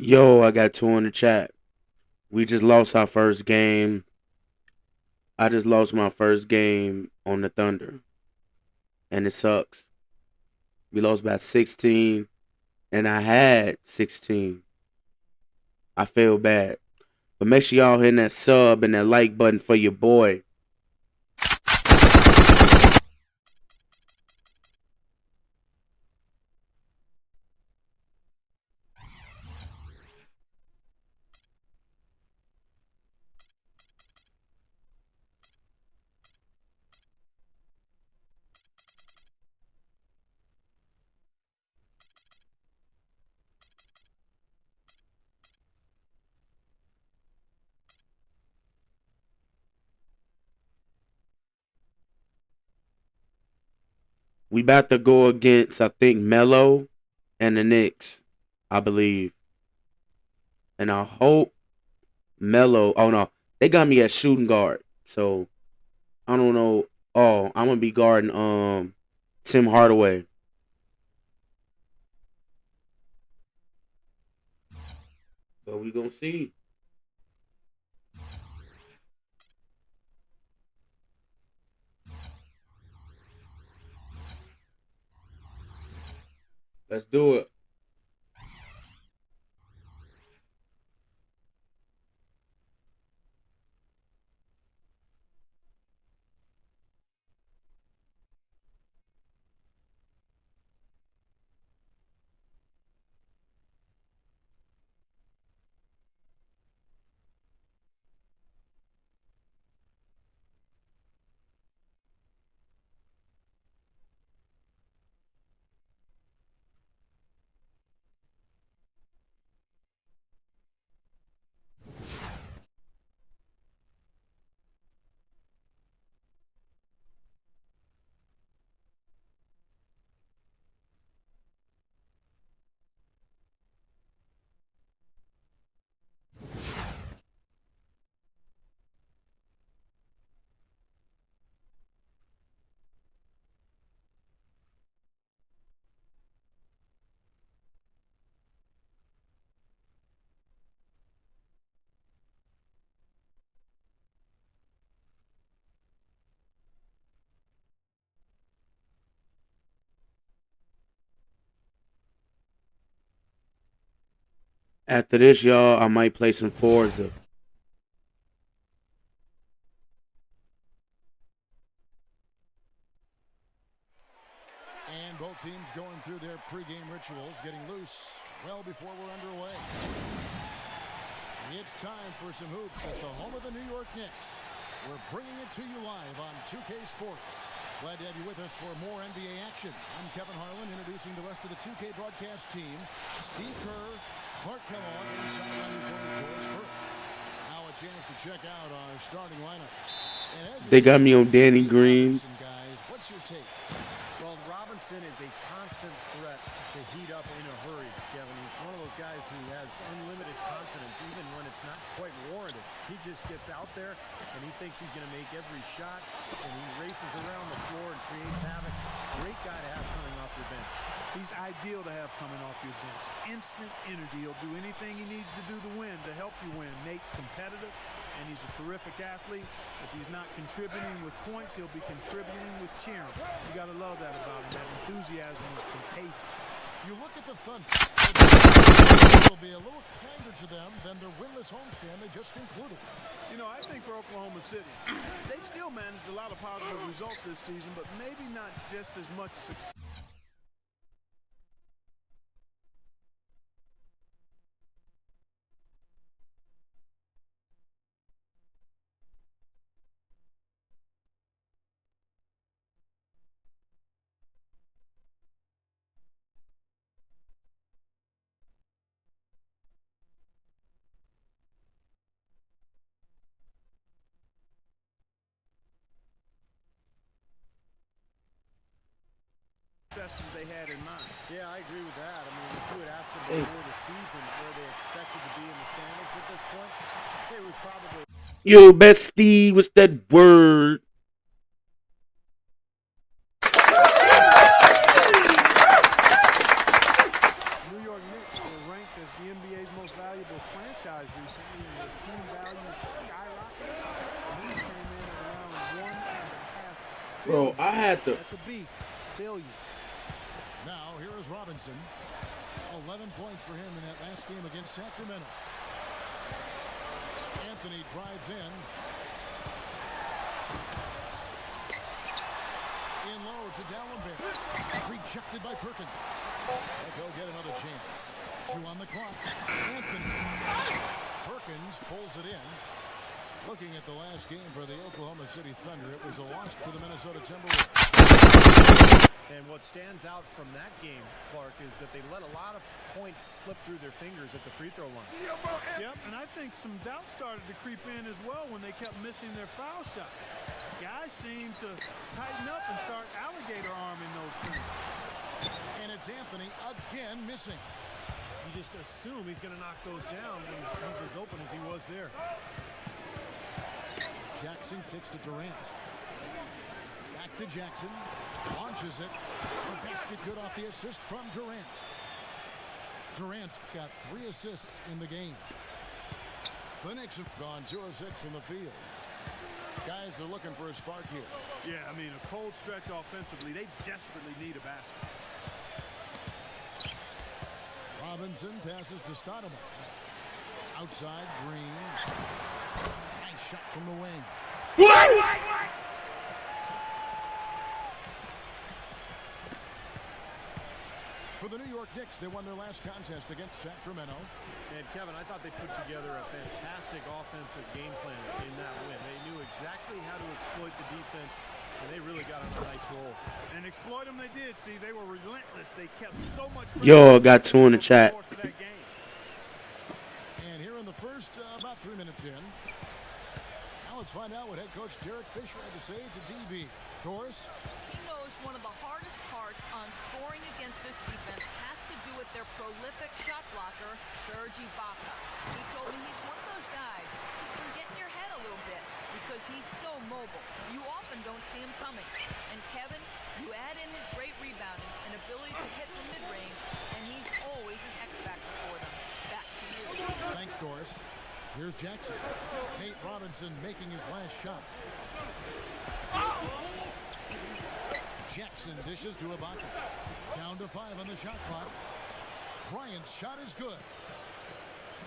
Speaker 1: Yo, I got two in the chat. We just lost our first game. I just lost my first game on the Thunder. And it sucks. We lost by 16. And I had 16. I feel bad. But make sure y'all hitting that sub and that like button for your boy. We about to go against, I think, Melo and the Knicks, I believe. And I hope Melo. Oh no, they got me at shooting guard. So I don't know. Oh, I'm gonna be guarding Tim Hardaway. But we gonna see. Let's do it. After this, y'all, I might play some Forza.
Speaker 2: And both teams going through their pregame rituals, getting loose well before we're underway. It's time for some hoops at the home of the New York Knicks. We're bringing it to you live on 2K Sports. Glad to have you with us for more NBA action. I'm Kevin Harlan, introducing the rest of the 2K broadcast team. Steve Kerr, Clark Kellogg, and sideline reporter George Burke. Now a chance to check out our starting lineups.
Speaker 1: They got me on Danny Green.
Speaker 2: Guys, what's your take?
Speaker 3: Well, Robinson is a constant threat to heat up in a hurry, Kevin. He's one of those guys who has unlimited confidence, even when it's not quite warranted. He just gets out there, and he thinks he's going to make every shot, and he races around the floor and creates havoc. Great guy to have coming off your bench.
Speaker 4: He's ideal to have coming off your bench. Instant energy. He'll do anything he needs to do to win, to help you win. Nate's competitive, and he's a terrific athlete. If he's not contributing with points, he'll be contributing with cheering. You got to love that about him. That enthusiasm is contagious.
Speaker 2: You look at the Thunder. Will be a little kinder to them than their winless homestand they just concluded.
Speaker 4: You know, I think for Oklahoma City, they've still managed a lot of positive results this season, but maybe not just as much success. They had in mind.
Speaker 3: Yeah, I agree with that. I mean, if you had asked them before the season where they expected to be in the standings at this point, I'd say it was probably...
Speaker 1: Yo, bestie, what's that word?
Speaker 4: New York Knicks were ranked as the NBA's most valuable franchise recently, and the team value skyrocketed. And he came in at around $1.5 billion.
Speaker 1: Bro, I had to.
Speaker 4: That's a B, billion.
Speaker 2: Now, here is Robinson. 11 points for him in that last game against Sacramento. Anthony drives in. In low to Dallenberg. Rejected by Perkins. They'll get another chance. 2 on the clock. Anthony. Perkins pulls it in. Looking at the last game for the Oklahoma City Thunder, it was a loss to the Minnesota Timberwolves.
Speaker 3: And what stands out from that game, Clark, is that they let a lot of points slip through their fingers at the free throw line.
Speaker 4: Yep, and I think some doubt started to creep in as well when they kept missing their foul shots. Guys seem to tighten up and start alligator arming those things.
Speaker 2: And it's Anthony again missing.
Speaker 3: You just assume he's going to knock those down when he's as open as he was there.
Speaker 2: Jackson kicks to Durant. Back to Jackson. Launches it. The basket good off the assist from Durant. Durant's got 3 assists in the game. The Knicks have gone 2 of 6 from the field. Guys are looking for a spark here.
Speaker 4: Yeah, I mean, a cold stretch offensively. They desperately need a basket.
Speaker 2: Robinson passes to Stoudemire. Outside, Green. Nice shot from the wing. For the New York Knicks, they won their last contest against Sacramento.
Speaker 3: And Kevin, I thought they put together a fantastic offensive game plan in that win. They knew exactly how to exploit the defense, and they really got on a nice roll.
Speaker 4: And exploit them they did, Steve. They were relentless. They kept so much.
Speaker 1: Yo, got 2 in the chat.
Speaker 2: And here in the first, about 3 minutes in. Now let's find out what head coach Derek Fisher had to say to DB. Doris?
Speaker 5: He knows one of the hardest parts on scoring against this defense has to do with their prolific shot blocker, Serge Ibaka. He told me he's one of those guys who can get in your head a little bit because he's so mobile. You often don't see him coming. And Kevin, you add in his great rebounding and ability to hit from mid-range, and he's always an X-factor for them. Back to you.
Speaker 2: Thanks, Doris. Here's Jackson. Nate Robinson making his last shot. Jackson dishes to Ibaka. Down to 5 on the shot clock. Bryant's shot is good.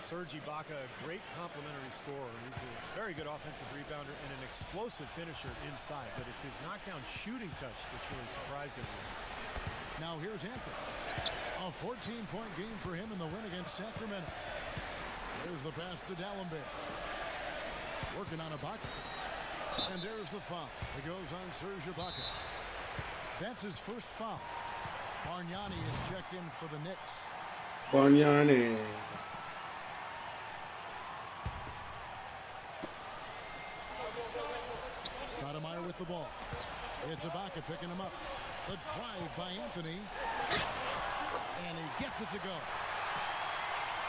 Speaker 3: Serge Ibaka, a great complimentary scorer. He's a very good offensive rebounder and an explosive finisher inside, but it's his knockdown shooting touch that's really surprised everyone.
Speaker 2: Now here's Anthony. A 14-point game for him in the win against Sacramento. There's the pass to Dallenberg. Working on Ibaka. And there's the foul. It goes on Serge Ibaka. That's his first foul. Bargnani is checked in for the Knicks.
Speaker 1: Bargnani.
Speaker 2: Stoudemire with the ball. It's Ibaka picking him up. The drive by Anthony. And he gets it to go.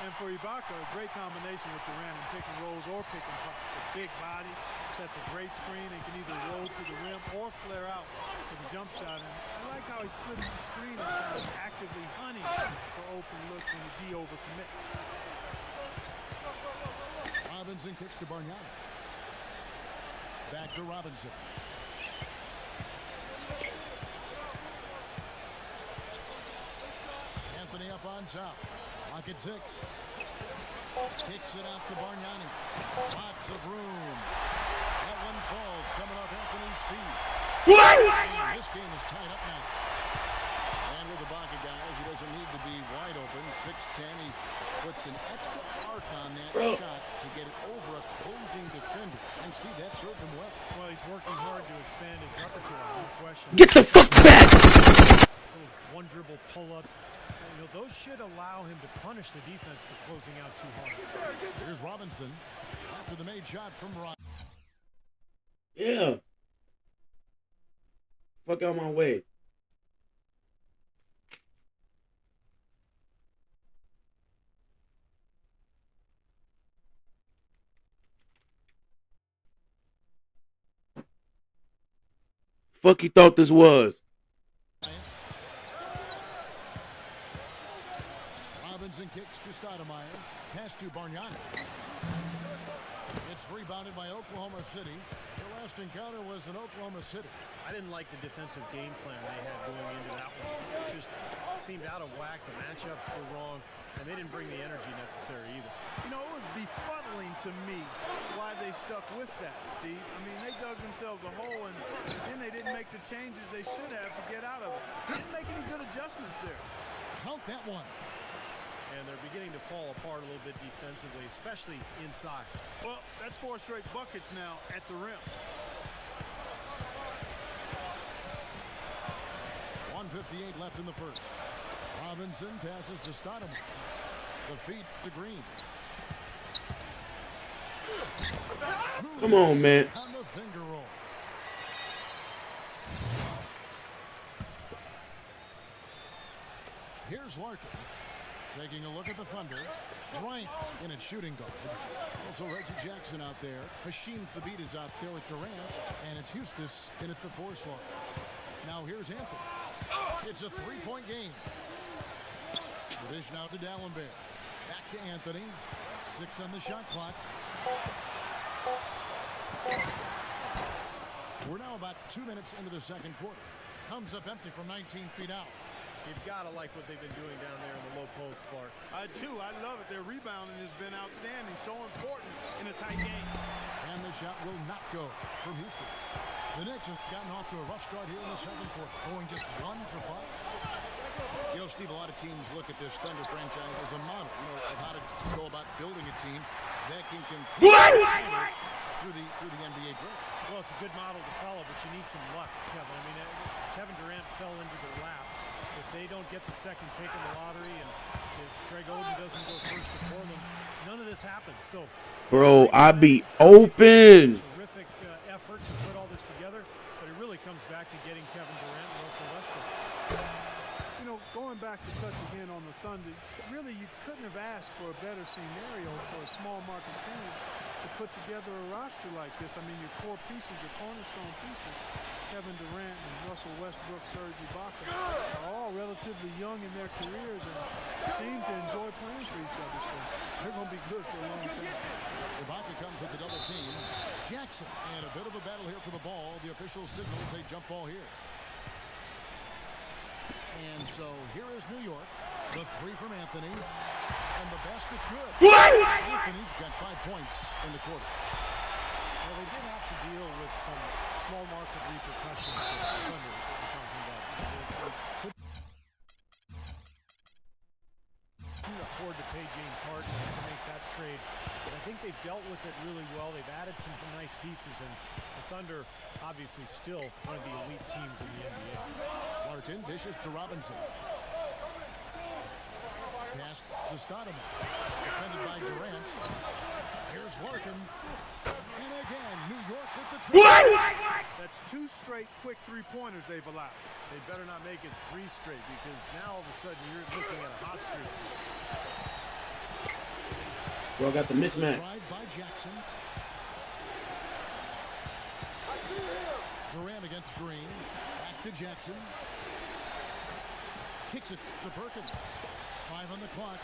Speaker 4: And for Ibaka, a great combination with Durant in pick and rolls or pick and pops. A big body, sets a great screen, and can either roll to the rim or flare out with a jump shot. And I like how he slips the screen at times, actively hunting for open looks when the D overcommits.
Speaker 2: Robinson kicks to Bargnani. Back to Robinson. Anthony up on top. Lock at 6. Kicks it out to Bargnani. Lots of room. That one falls coming off Anthony's feet. And this game is tied up now. And with the Ibaka, guys, he doesn't need to be wide open. 6'10". He puts an extra arc on that shot to get it over a closing defender. And Steve, that served him well.
Speaker 3: Well, he's working hard to expand his repertoire, no question.
Speaker 1: Get the fuck back!
Speaker 3: One dribble pull-ups. You know, those should allow him to punish the defense for closing out too hard.
Speaker 2: Here's Robinson after the made shot from Ryan.
Speaker 1: Yeah. Fuck out my way. Fuck you thought this was?
Speaker 2: Robinson kicks to Stoudemire. Pass to Bargnani. It's rebounded by Oklahoma City. Their last encounter was in Oklahoma City.
Speaker 3: I didn't like the defensive game plan they had going into that one. It just seemed out of whack. The matchups were wrong, and they didn't bring the energy necessary either.
Speaker 4: You know, it was befuddling to me why they stuck with that, Steve. I mean, they dug themselves a hole, and then they didn't make the changes they should have to get out of it. Didn't make any good adjustments there.
Speaker 2: Count that one.
Speaker 3: And they're beginning to fall apart a little bit defensively, especially inside.
Speaker 4: Well, that's 4 straight buckets now at the rim.
Speaker 2: 1:58 left in the first. Robinson passes to Stoudemire. The feet to Green.
Speaker 1: Come on, man.
Speaker 2: On the finger roll. Here's Larkin. Taking a look at the Thunder. Bryant in at shooting guard. Also Reggie Jackson out there. Hashim Thabit is out there with Durant. And it's Eustace in at the 4 slot. Now here's Anthony. It's a 3-point game. The dish now to D'Alembert. Back to Anthony. 6 on the shot clock. We're now about 2 minutes into the second quarter. Comes up empty from 19 feet out.
Speaker 3: You've got to like what they've been doing down there in the low post, Clark.
Speaker 4: I do. I love it. Their rebounding has been outstanding. So important in a tight game.
Speaker 2: And the shot will not go from Eustace. The Knicks have gotten off to a rough start here in the second quarter, going just 1 for 5. You know, Steve, a lot of teams look at this Thunder franchise as a model, of how to go about building a team that can compete through the NBA draft.
Speaker 3: Well, it's a good model to follow, but you need some luck, Kevin. I mean, Kevin Durant fell into their lap. If they don't get the second pick in the lottery, and if Greg Oden doesn't go first to Portland, none of this happens. So,
Speaker 1: Bro, I be open.
Speaker 3: Terrific effort to put all this together, but it really comes back to getting Kevin Durant and Russell Westbrook.
Speaker 4: You know, going back to touch again on the Thunder, really you couldn't have asked for a better scenario for a small market team to put together a roster like this. I mean, your core pieces, your cornerstone pieces, Kevin Durant and Russell Westbrook, Serge Ibaka, are all relatively young in their careers and seem to enjoy playing for each other. So they're going to be good for a long time.
Speaker 2: Ibaka comes with the double team. Jackson, and a bit of a battle here for the ball. The official signals a jump ball here. And so here is New York. The 3 from Anthony. And the basket good. Anthony's got 5 points in the quarter.
Speaker 3: Well, they did have to deal with some small market repercussions that the Thunder were talking about. They couldn't afford to pay James Harden to make that trade, but I think they've dealt with it really well. They've added some nice pieces, and the Thunder obviously still one of the elite teams in the NBA.
Speaker 2: Larkin dishes to Robinson. Pass to Stoudemire. Defended by Durant. Here's Larkin. And again, New York with the try.
Speaker 4: That's 2 straight quick 3-pointers they've allowed.
Speaker 3: They better not make it 3 straight, because now all of a sudden you're looking at a hot streak.
Speaker 1: Bro, got the mismatch.
Speaker 2: Tried by Jackson. Durant against Green. Back to Jackson. Kicks it to Perkins. 5 on the clock.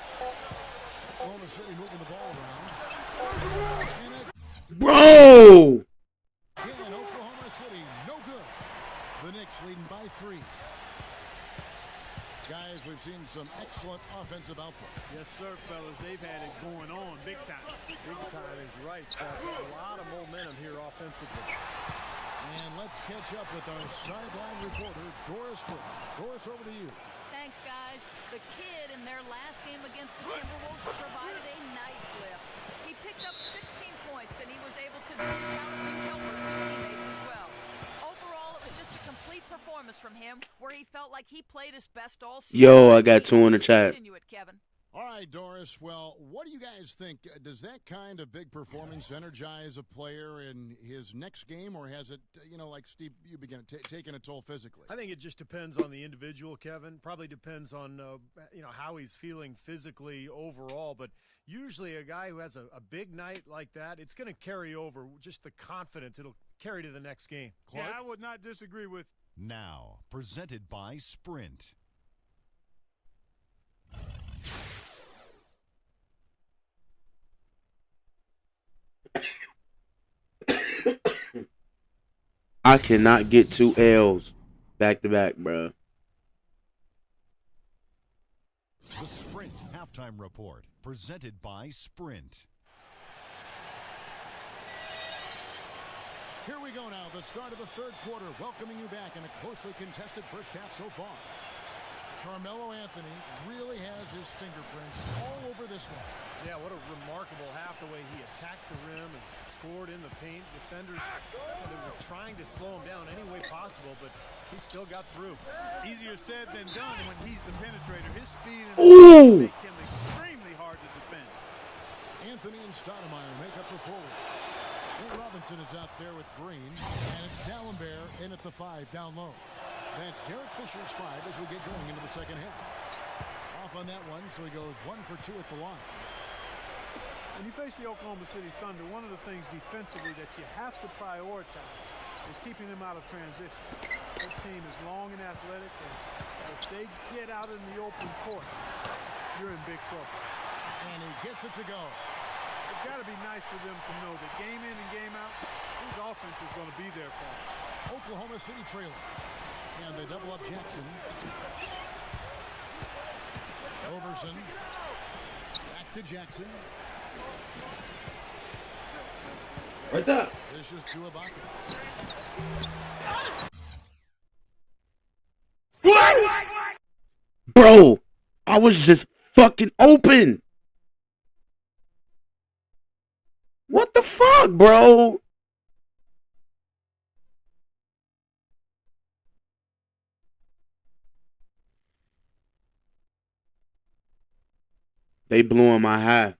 Speaker 2: Oklahoma City moving the ball around.
Speaker 1: Bro!
Speaker 2: Again, Oklahoma City, no good. The Knicks leading by 3. Guys, we've seen some excellent offensive output.
Speaker 4: Yes, sir, fellas. They've had it going on big time.
Speaker 3: Big time is right. A lot of momentum here offensively.
Speaker 2: And let's catch up with our sideline reporter, Doris Burke. Doris, over to you.
Speaker 5: Thanks, guys. The kid in their last game against the Timberwolves provided a nice lift. He picked up 16 points, and he was able to dish out a few helpers to teammates as well. Overall, it was just a complete performance from him, where he felt like he played his best all season.
Speaker 1: Yo, I got 2 in the chat.
Speaker 5: Continue it, Kevin.
Speaker 2: All right, Doris. Well, what do you guys think? Does that kind of big performance energize a player in his next game, or has it, like Steve, you begin taking a toll physically?
Speaker 3: I think it just depends on the individual, Kevin. Probably depends on, how he's feeling physically overall. But usually a guy who has a big night like that, it's going to carry over. Just the confidence, it'll carry to the next game.
Speaker 2: Clark?
Speaker 4: Yeah, I would not disagree with.
Speaker 6: Now, presented by Sprint.
Speaker 1: I cannot get 2 L's back to back, bro.
Speaker 6: The Sprint Halftime Report, presented by Sprint.
Speaker 2: Here we go now, the start of the third quarter, welcoming you back in a closely contested first half so far. Carmelo Anthony really has his fingerprints all over this one.
Speaker 3: Yeah, what a remarkable half, the way he attacked the rim and scored in the paint. Defenders, they were trying to slow him down any way possible, but he still got through.
Speaker 4: Easier said than done when he's the penetrator. His speed and
Speaker 1: Ooh!
Speaker 4: make him extremely hard to defend.
Speaker 2: Anthony and Stoudemire make up the forward. Will Robinson is out there with Green, and it's D'Alembert in at the 5 down low. That's Derek Fisher's 5 as we get going into the second half. Off on that one, so he goes 1 for 2 at the line.
Speaker 4: When you face the Oklahoma City Thunder, one of the things defensively that you have to prioritize is keeping them out of transition. This team is long and athletic, and if they get out in the open court, you're in big trouble.
Speaker 2: And he gets it to go.
Speaker 4: It's got to be nice for them to know that game in and game out, his offense is going to be there for them.
Speaker 2: Oklahoma City trailing. And they double up Jackson. Overson. Back to Jackson.
Speaker 1: Right there.
Speaker 2: This is to Ibaka.
Speaker 1: Bro, I was just fucking open. What the fuck, bro? They blowing my high.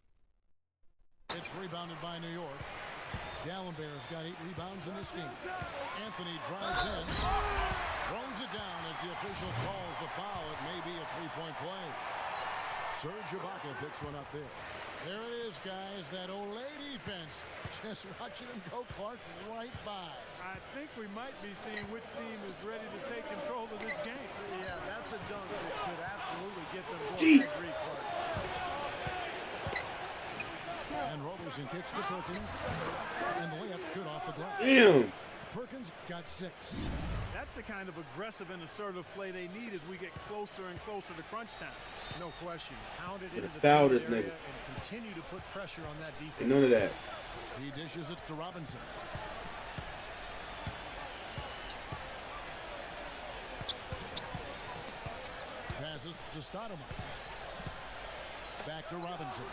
Speaker 2: It's rebounded by New York. D'Alembert's got 8 rebounds in this game. Anthony drives in. Throws it down as the official calls the foul. It may be a 3-point play. Serge Ibaka picks one up there. There it is, guys. That Olay defense. Just watching him go Clark right by.
Speaker 4: I think we might be seeing which team is ready to take control of this game.
Speaker 3: Yeah, that's a dunk that could absolutely get them going. I agree, Clark.
Speaker 2: And Roberson kicks to Perkins. And the layup's good off the glass.
Speaker 1: Damn.
Speaker 2: Perkins got 6.
Speaker 4: That's the kind of aggressive and assertive play they need as we get closer and closer to crunch time.
Speaker 3: No question. Pound it into the
Speaker 1: foul
Speaker 3: paint
Speaker 1: this
Speaker 3: area
Speaker 1: nigga.
Speaker 3: and continue to put pressure on that defense.
Speaker 1: Ain't none of that.
Speaker 2: He dishes it to Robinson. Passes to Stoudemire. Back to Robinson.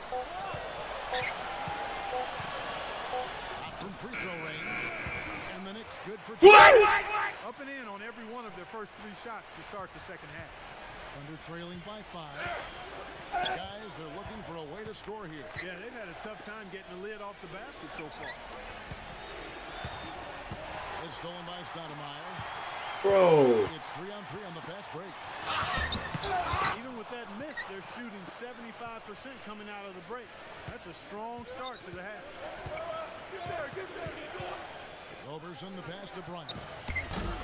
Speaker 2: Shot from free throw range. And the Knicks good for 2.
Speaker 4: Up and in on every one of their first 3 shots to start the second half.
Speaker 2: Under trailing by 5. Guys, they're looking for a way to score here.
Speaker 4: Yeah, they've had a tough time getting the lid off the basket so far.
Speaker 2: It's stolen by Stoudemire.
Speaker 1: Bro.
Speaker 2: It's 3-on-3 on the fast break.
Speaker 4: Even with that miss, they're shooting 75% coming out of the break. That's a strong start to the half.
Speaker 2: Roberson the pass to Bryant.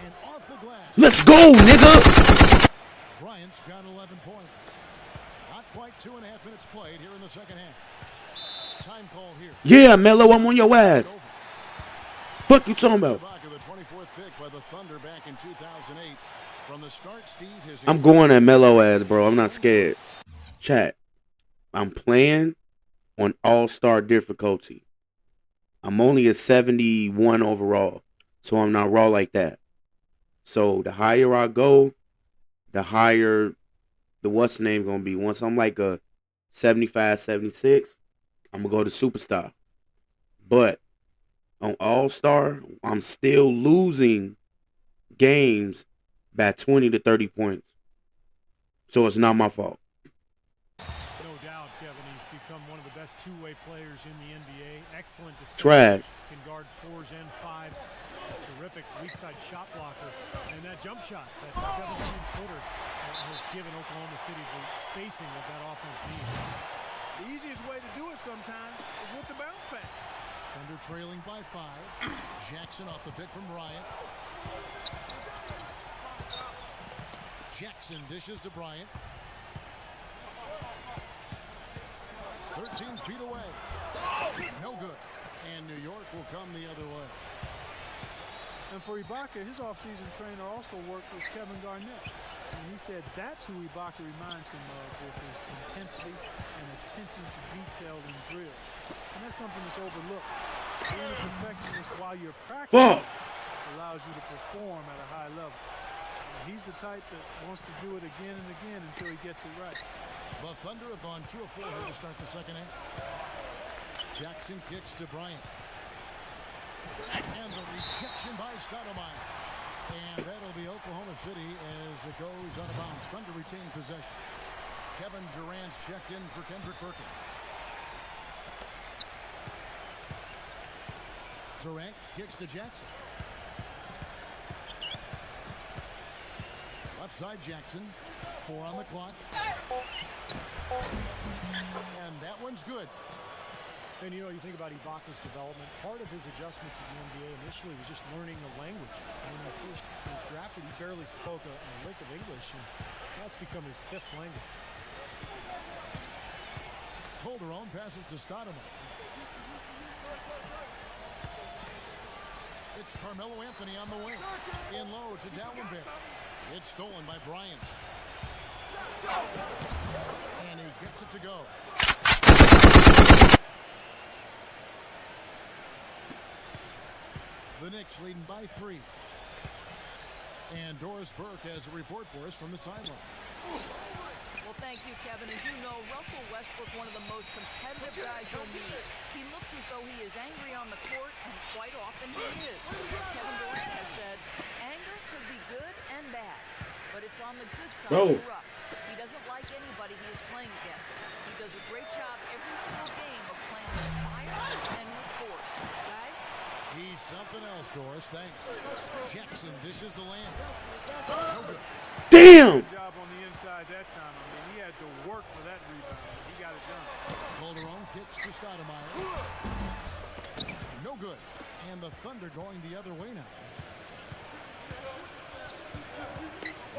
Speaker 2: And off the glass.
Speaker 1: Let's go, nigga.
Speaker 2: Bryant's got 11 points. Not quite 2.5 minutes played here in the second half. Time call here.
Speaker 1: Yeah, Melo, I'm on your ass. Fuck you talking about?
Speaker 2: Ibaka, the 24th pick by the Thunder back in 2008. From the start, Steve, his
Speaker 1: I'm going at Melo ass, bro. I'm not scared. Chat. I'm playing on all-star difficulty. I'm only a 71 overall, so I'm not raw like that. So the higher I go, the higher the what's name gonna be. Once I'm like a 75, 76, I'm gonna go to superstar. But on all-star, I'm still losing games by 20 to 30 points. So it's not my fault.
Speaker 3: No doubt, Kevin. He's become one of the best two-way players in the NBA. Excellent defender.
Speaker 1: Trash.
Speaker 3: Can guard 4s and 5s. A terrific weak-side shot blocker. And that jump shot, that 17-footer, has given Oklahoma City the spacing that that offense needs.
Speaker 4: The easiest way to do it sometimes is with the bounce pass.
Speaker 2: Thunder trailing by 5. Jackson off the pick from Bryant. Jackson dishes to Bryant. 13 feet away. No good. And New York will come the other way.
Speaker 4: And for Ibaka, his offseason trainer also worked with Kevin Garnett. And he said that's who Ibaka reminds him of with his intensity and attention to detail in drills. And that's something that's overlooked. Being a perfectionist while you're practicing allows you to perform at a high level. And he's the type that wants to do it again and again until he gets it right.
Speaker 2: The Thunder have gone 2 of 4 here to start the second half. Jackson kicks to Bryant. And the rejection by Stoudemire. And that'll be Oklahoma City as it goes out of bounds. Thunder retain possession. Kevin Durant's checked in for Kendrick Perkins. Durant kicks to Jackson. Left side Jackson. 4 on the clock. And that one's good.
Speaker 3: And you know, you think about Ibaka's development, part of his adjustment to the NBA initially was just learning the language. When he first was drafted, he barely spoke a lick of English, and that's become his 5th language.
Speaker 2: Calderon passes to Stoudemire. It's Carmelo Anthony on the wing. In low to Dallenberg. It's stolen by Bryant. And he gets it to go. The Knicks leading by 3. And Doris Burke has a report for us from the sideline.
Speaker 5: Well, thank you, Kevin. As you know, Russell Westbrook, one of the most competitive guys you'll meet. He looks as though he is angry on the court, and quite often he is. As Kevin Durant has said, anger could be good and bad, but it's on the good side for Russ. He doesn't like anybody he is playing against. He does a great job every single game of playing with fire and with force. Guys?
Speaker 2: He's something else, Doris. Thanks. Jackson dishes the land. No good.
Speaker 1: Damn!
Speaker 4: Good job on the inside that time. I mean, he had to work for that rebound. He got it done.
Speaker 2: Calderon kicks to Stoudemire. No good. And the Thunder going the other way now.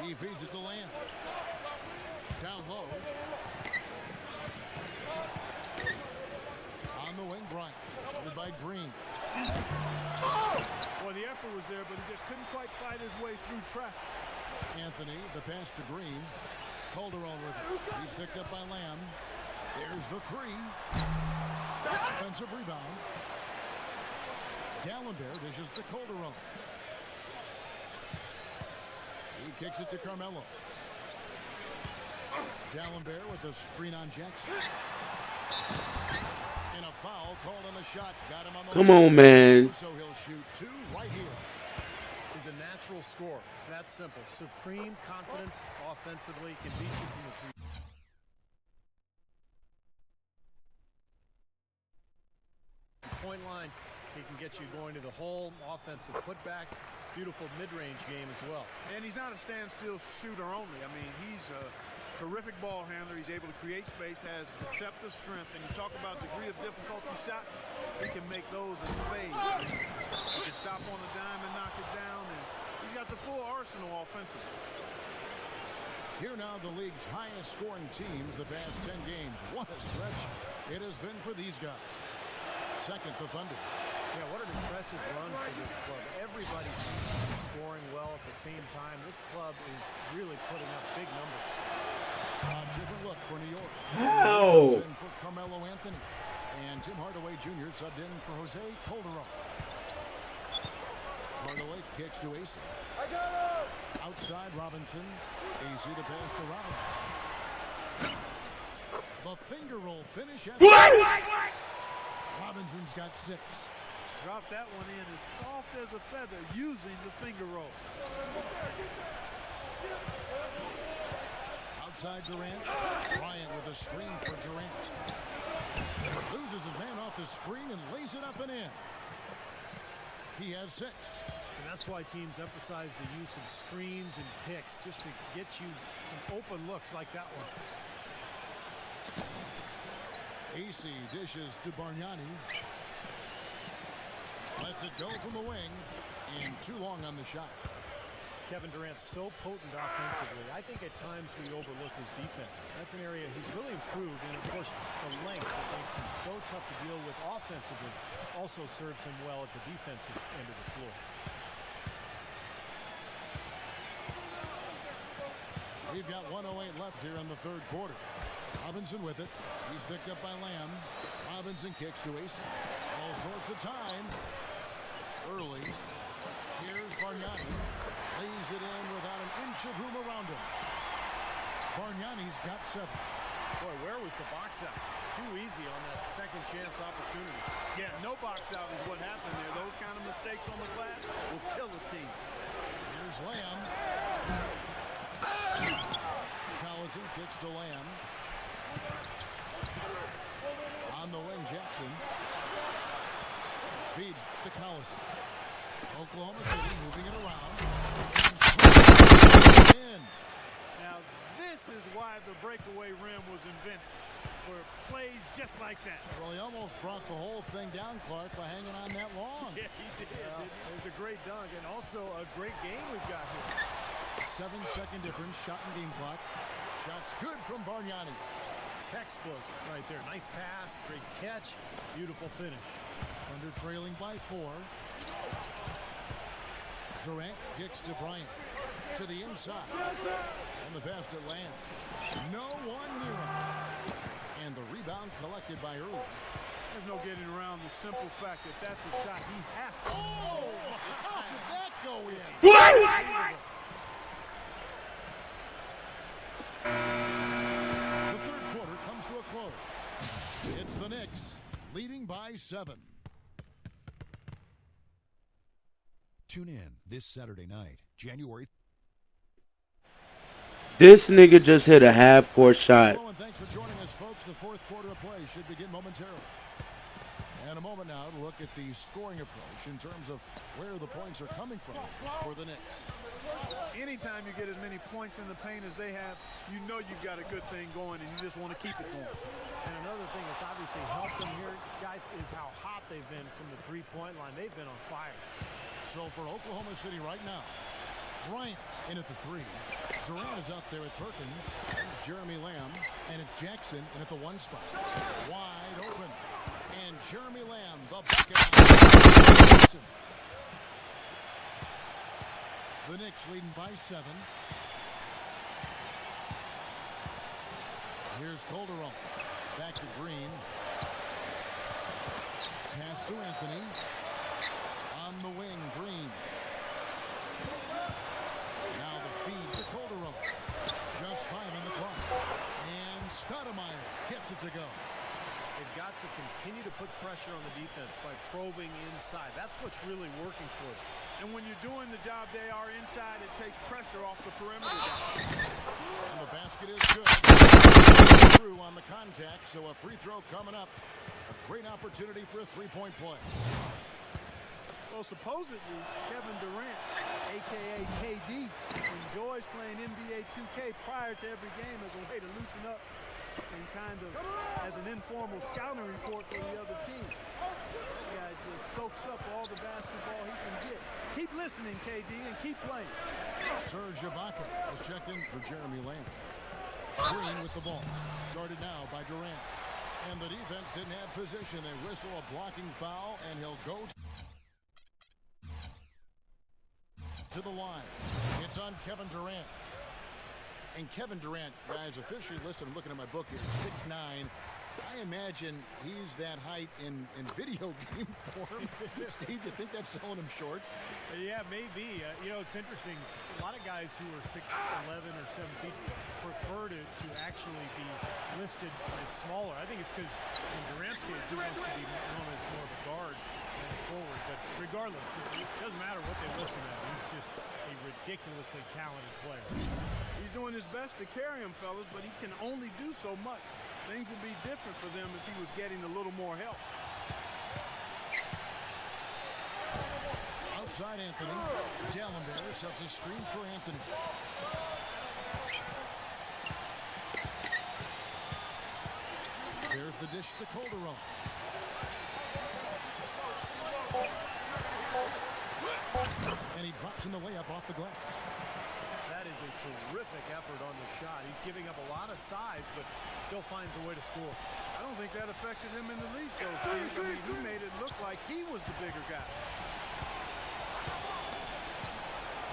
Speaker 2: He feeds it to Lamb. Down low. On the wing, Bryant. Led by Green.
Speaker 4: Well, the effort was there, but he just couldn't quite fight his way through traffic.
Speaker 2: Anthony, the pass to Green. Calderon with it. He's picked up by Lamb. There's the 3. Offensive rebound. Dallenberg dishes to Calderon. He kicks it to Carmelo. Dallenberg with the screen on Jackson. And a foul called on the shot. Got him on the
Speaker 1: Come on, man.
Speaker 2: So he'll shoot 2 right here.
Speaker 3: He's a natural scorer. It's that simple. Supreme confidence offensively can beat you from the 3-point line. He can get you going to the hole, offensive putbacks, beautiful mid-range game as well.
Speaker 4: And he's not a standstill shooter only. I mean, he's a terrific ball handler. He's able to create space, has deceptive strength. And you talk about degree of difficulty shots, he can make those in spades. He can stop on a dime and knock it down. And he's got the full arsenal offensively.
Speaker 2: Here now the league's highest scoring teams the past 10 games. What a stretch it has been for these guys. Second, the Thunder.
Speaker 3: Yeah, what an impressive run for this club. Everybody seems to be scoring well at the same time. This club is really putting up big numbers.
Speaker 2: A different look for New York.
Speaker 1: How?
Speaker 2: In for Carmelo Anthony. And Tim Hardaway Jr. subbed in for Jose Calderon. Hardaway kicks to AC. Outside Robinson. AC the pass to Robinson. The finger roll finish. Robinson's got 6.
Speaker 4: Dropped that one in as soft as a feather using the finger roll.
Speaker 2: Outside Durant. Bryant with a screen for Durant. Loses his man off the screen and lays it up and in. He has 6.
Speaker 3: And that's why teams emphasize the use of screens and picks just to get you some open looks like that one.
Speaker 2: AC dishes to Bargnani. Lets it go from the wing. And too long on the shot.
Speaker 3: Kevin Durant's so potent offensively. I think at times we overlook his defense. That's an area he's really improved. And, of course, the length that makes him so tough to deal with offensively also serves him well at the defensive end of the floor.
Speaker 2: We've got 1:08 left here in the third quarter. Robinson with it. He's picked up by Lamb. Robinson kicks to Ace. All sorts of time. Early. Here's Bargnani. Lays it in without an inch of room around him. Bargnani's got 7.
Speaker 3: Boy, where was the box out? Too easy on that second chance opportunity.
Speaker 4: Yeah, no box out is what happened there. Those kind of mistakes on the glass will kill a team.
Speaker 2: Here's Lamb. Collison kicks to Lamb. On the wing, Jackson. Feeds to Collison. Oklahoma City moving it around. In.
Speaker 4: Now, this is why the breakaway rim was invented, for plays just like that.
Speaker 2: Well, he almost brought the whole thing down, Clark, by hanging on that long.
Speaker 4: Yeah, he did.
Speaker 3: Well, it was a great dunk and also a great game we've got here.
Speaker 2: 7-second difference, shot and game clock. Shot's good from Bargnani.
Speaker 3: Textbook right there. Nice pass, great catch, beautiful finish.
Speaker 2: Thunder trailing by 4. Durant kicks to Bryant. To the inside. And the pass to Lamb. No one near him. And the rebound collected by Earl.
Speaker 4: There's no getting around the simple fact that that's a shot he has to.
Speaker 2: Oh, how did that go in? The third quarter comes to a close. It's the Knicks leading by 7.
Speaker 6: Tune in this Saturday night, January.
Speaker 1: This nigga just hit a half-court shot.
Speaker 2: Hello and thanks for joining us, folks. The fourth quarter of play should begin momentarily. And a moment now to look at the scoring approach in terms of where the points are coming from for the Knicks.
Speaker 4: Anytime you get as many points in the paint as they have, you know you've got a good thing going and you just want to keep it going.
Speaker 3: And another thing that's obviously helped them here, guys, is how hot they've been from the three-point line. They've been on fire.
Speaker 2: So for Oklahoma City right now, Bryant in at the 3. Durant is out there at Perkins. It's Jeremy Lamb. And it's Jackson in at the 1 spot. Wide open. And Jeremy Lamb, the bucket. The Knicks leading by 7. Here's Calderon. Back to Green. Pass to Anthony. On the wing, Green. Now the feed to Calderon. Just 5 on the clock. And Stoudemire gets it to go.
Speaker 3: They've got to continue to put pressure on the defense by probing inside. That's what's really working for them.
Speaker 4: And when you're doing the job they are inside, it takes pressure off the perimeter.
Speaker 2: And the basket is good. Through on the contact, so a free throw coming up. A great opportunity for a three-point play.
Speaker 4: Well, supposedly, Kevin Durant, a.k.a. KD, enjoys playing NBA 2K prior to every game as a way to loosen up and kind of as an informal scouting report for the other team. That guy just soaks up all the basketball he can get. Keep listening, KD, and keep playing.
Speaker 2: Serge Ibaka has checked in for Jeremy Lamb. Green with the ball. Guarded now by Durant. And the defense didn't have position. They whistle a blocking foul, and he'll go to the line. It's on Kevin Durant. And Kevin Durant, guys, officially listed, I'm looking at my book here, 6'9". I imagine he's that height in video game form. Steve, you think that's selling him short?
Speaker 3: Yeah, maybe. You know, it's interesting. A lot of guys who are 6'11" or 7 feet prefer to actually be listed as smaller. I think it's because in Durant's case, he wants to be known as more of a guard than a forward. But regardless, it doesn't matter what they list him at. He's just a ridiculously talented player.
Speaker 4: He's doing his best to carry him, fellas, but he can only do so much. Things would be different for them if he was getting a little more help.
Speaker 2: Outside Anthony. Dallenberg sets a screen for Anthony. There's the dish to Calderon. And he drops in the layup off the glass.
Speaker 3: That is a terrific effort on the shot. He's giving up a lot of size, but still finds a way to score.
Speaker 4: I don't think that affected him in the least, though, Steve. I mean, he made it look like he was the bigger guy.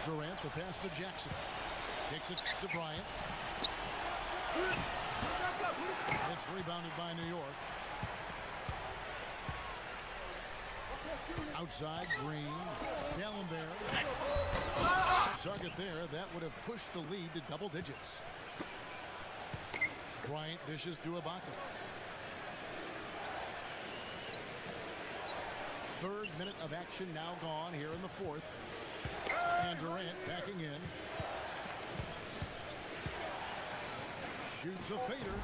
Speaker 2: Durant, the pass to Jackson. Kicks it to Bryant. It's rebounded by New York. Outside, Green. Gallenberg. Target there. That would have pushed the lead to double digits. Bryant dishes to Ibaka. Third minute of action now gone here in the fourth. And Durant backing in. Shoots a fader.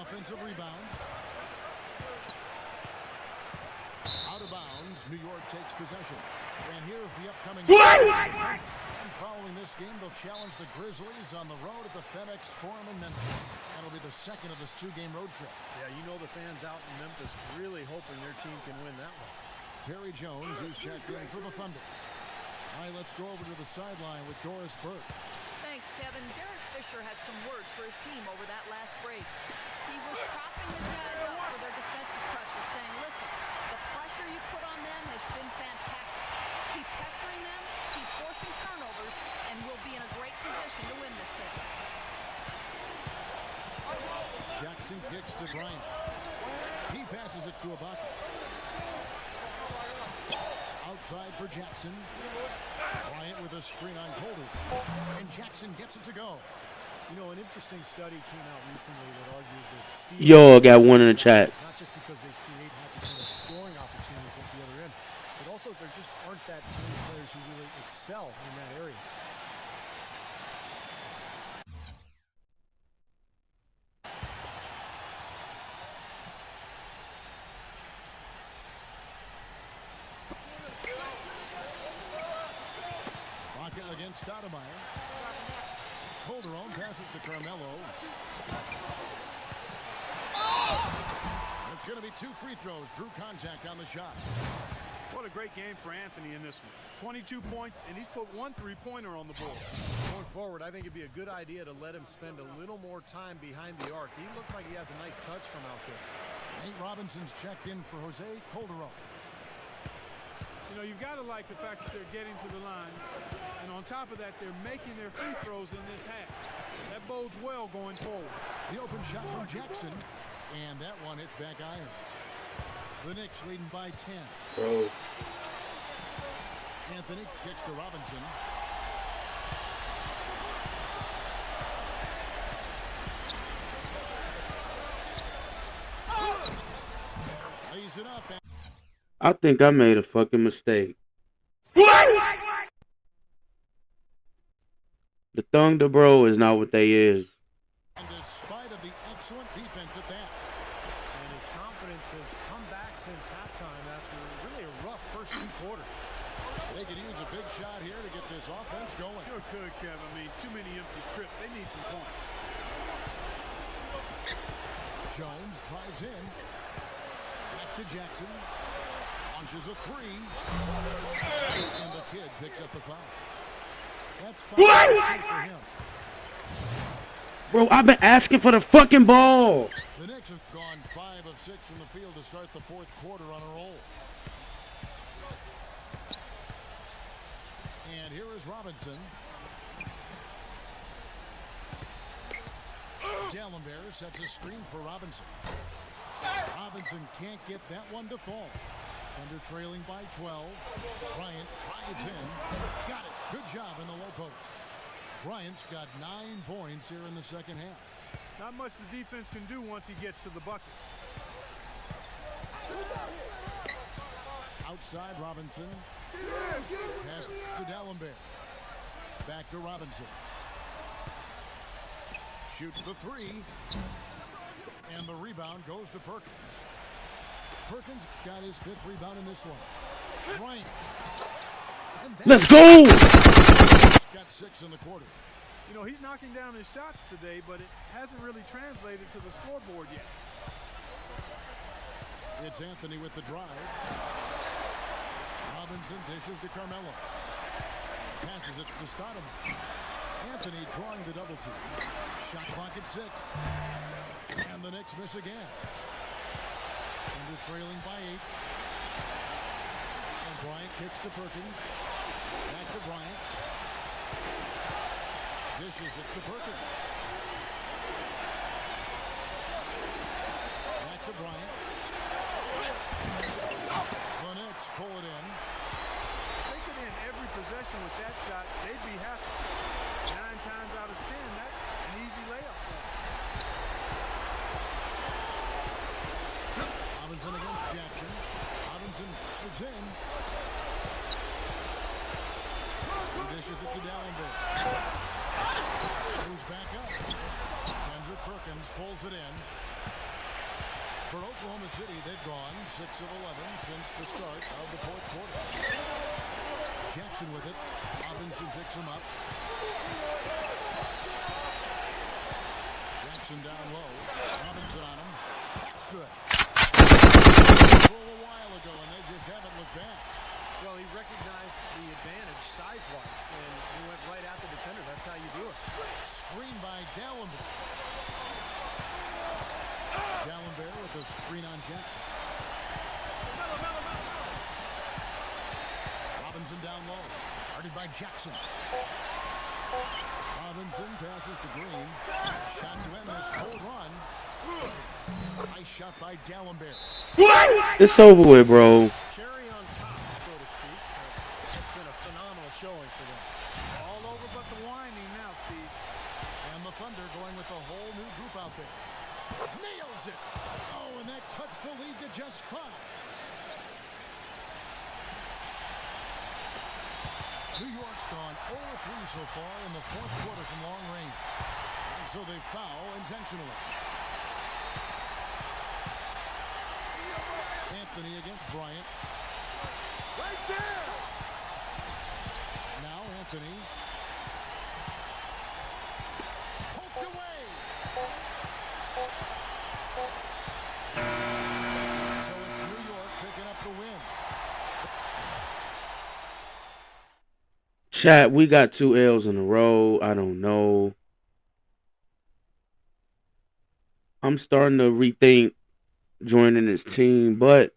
Speaker 2: Offensive rebound. Out of bounds. New York takes possession. And here's the upcoming. And following this game, they'll challenge the Grizzlies on the road at the FedEx Forum in Memphis. That'll be the second of this two-game road trip.
Speaker 3: Yeah, you know the fans out in Memphis really hoping their team can win that one.
Speaker 2: Perry Jones, who's checked in for the Thunder. All right, let's go over to the sideline with Doris Burke.
Speaker 5: Thanks, Kevin. Derek Fisher had some words for his team over that last break. He was propping his guys up for their defensive pressure, saying, listen, the pressure you put on them has been fantastic. Keep pestering them, keep forcing turnovers, and we'll be in a great position to win this thing.
Speaker 2: Jackson kicks to Bryant. He passes it to Ibaka. Outside for Jackson. Bryant with a screen on Colby. And Jackson gets it to go.
Speaker 3: You know, an interesting study came out recently that argued that Steve...
Speaker 1: Yo, I got one in the chat.
Speaker 3: Not just because they create high percentage scoring opportunities at the other end, but also there just aren't that many players who really excel in that area.
Speaker 2: Against Stoudemire. Calderon passes to Carmelo. It's going to be 2 free throws. Drew contact on the shot.
Speaker 4: What a great game for Anthony in this one. 22 points, and he's put 1 3-pointer on the board.
Speaker 3: Going forward, I think it'd be a good idea to let him spend a little more time behind the arc. He looks like he has a nice touch from out there.
Speaker 2: Nate Robinson's checked in for Jose Calderon.
Speaker 4: You know, you've got to like the fact that they're getting to the line. And on top of that, they're making their free throws in this half. That bodes well going forward.
Speaker 2: The open shot from Jackson. And that one hits back iron. The Knicks leading by 10.
Speaker 1: Bro.
Speaker 2: Anthony kicks to Robinson. Lays it up.
Speaker 1: I think I made a fucking mistake. The Thunder, bro, is not what they is.
Speaker 2: And despite of the excellent defense at that.
Speaker 3: And his confidence has come back since halftime after really a rough first 2 quarters.
Speaker 2: They could use a big shot here to get this offense going.
Speaker 4: Sure could, Kev. I mean, too many empty trips. They need some points.
Speaker 2: Jones drives in. Back to Jackson. Launches a 3. And the kid picks up the foul. That's 5 for him.
Speaker 1: Bro, I've been asking for the fucking ball.
Speaker 2: The Knicks have gone 5 of 6 from the field to start the 4th quarter on a roll. And here is Robinson. Gallenberg sets a screen for Robinson. Robinson can't get that one to fall. Under trailing by 12. Bryant drives in. Got it. Good job in the low post. Bryant's got 9 points here in the second half.
Speaker 4: Not much the defense can do once he gets to the bucket.
Speaker 2: Outside Robinson. Pass to Dallenberg. Back to Robinson. Shoots the 3. And the rebound goes to Perkins. Perkins got his 5th rebound in this one. Bryant.
Speaker 1: Let's go!
Speaker 2: Got 6 in the quarter.
Speaker 4: You know, he's knocking down his shots today, but it hasn't really translated to the scoreboard yet.
Speaker 2: It's Anthony with the drive. Robinson dishes to Carmelo. Passes it to Stoudemire. Anthony drawing the double team. Shot clock at 6. And the Knicks miss again. Under trailing by 8. And Bryant kicks to Perkins. Back to Bryant. Dishes it to Perkins. Back to Bryant. The Knicks pull it in.
Speaker 4: If they could end every possession with that shot, they'd be happy. 9 times out of 10, that's an easy layup for them.
Speaker 2: Robinson against Jackson. Robinson is in. He dishes it to Dallenberg. Moves back up. Kendrick Perkins pulls it in. For Oklahoma City, they've gone 6 of 11 since the start of the fourth quarter. Jackson with it. Robinson picks him up. Jackson down low. Robinson on him. That's good. For a while ago, and they just haven't looked back.
Speaker 3: Well, he recognized the advantage size-wise, and he went right at the defender. That's how you do it.
Speaker 2: Screen by Dallenberg. Dallenberg with the screen on Jackson. Robinson down low. Guarded by Jackson. Robinson passes to Green. Shot to end this cold run. Nice shot by Dallenberg.
Speaker 1: It's over with, bro.
Speaker 3: Cherry on top, so to speak. It's been a phenomenal showing for them.
Speaker 4: All over but the whining now, Steve.
Speaker 2: And the Thunder going with a whole new group out there. Nails it. Oh, and that cuts the lead to just 5. New York's gone 0-3 so far in the fourth quarter from long range. And so they foul intentionally. Anthony against Bryant.
Speaker 4: Right there!
Speaker 2: Now Anthony. Poked away. So it's New York picking up the win.
Speaker 1: Chat, we got 2 L's in a row. I don't know. I'm starting to rethink joining this team, but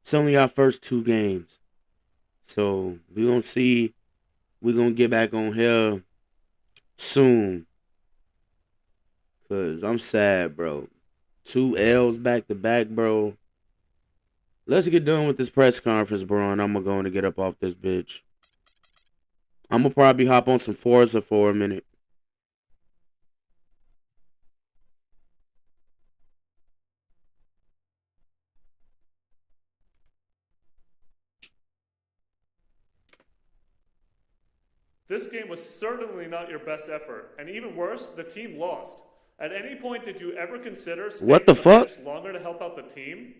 Speaker 1: it's only our first 2 games. So we're going to see. We're going to get back on here soon. Because I'm sad, bro. 2 L's back to back, bro. Let's get done with this press conference, bro, and I'm going to get up off this bitch. I'm going to probably hop on some Forza for a minute.
Speaker 9: This game was certainly not your best effort, and even worse, the team lost. At any point, did you ever consider staying
Speaker 1: What the
Speaker 9: on
Speaker 1: fuck?
Speaker 9: bench longer to help out the team?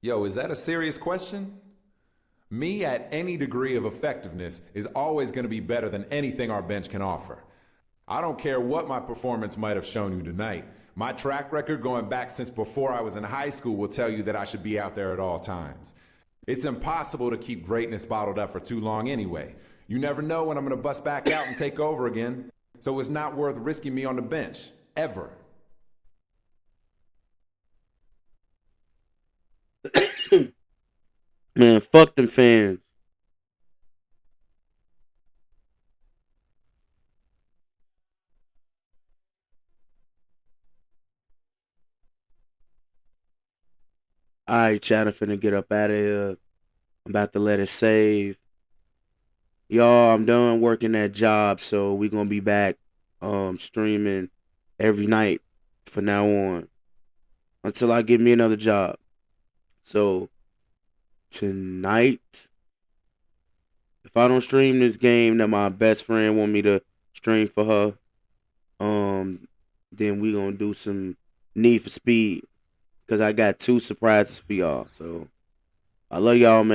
Speaker 8: Yo, is that a serious question? Me at any degree of effectiveness is always going to be better than anything our bench can offer. I don't care what my performance might have shown you tonight. My track record going back since before I was in high school will tell you that I should be out there at all times. It's impossible to keep greatness bottled up for too long anyway. You never know when I'm going to bust back out and take over again, so it's not worth risking me on the bench, ever.
Speaker 1: Man, fuck them fans. Alright, chat, I'm finna get up out of here. I'm about to let it save. Y'all, I'm done working that job, so we gonna be back streaming every night from now on until I get me another job. So tonight, if I don't stream this game that my best friend want me to stream for her, then we gonna do some Need for Speed because I got 2 surprises for y'all. So I love y'all, man.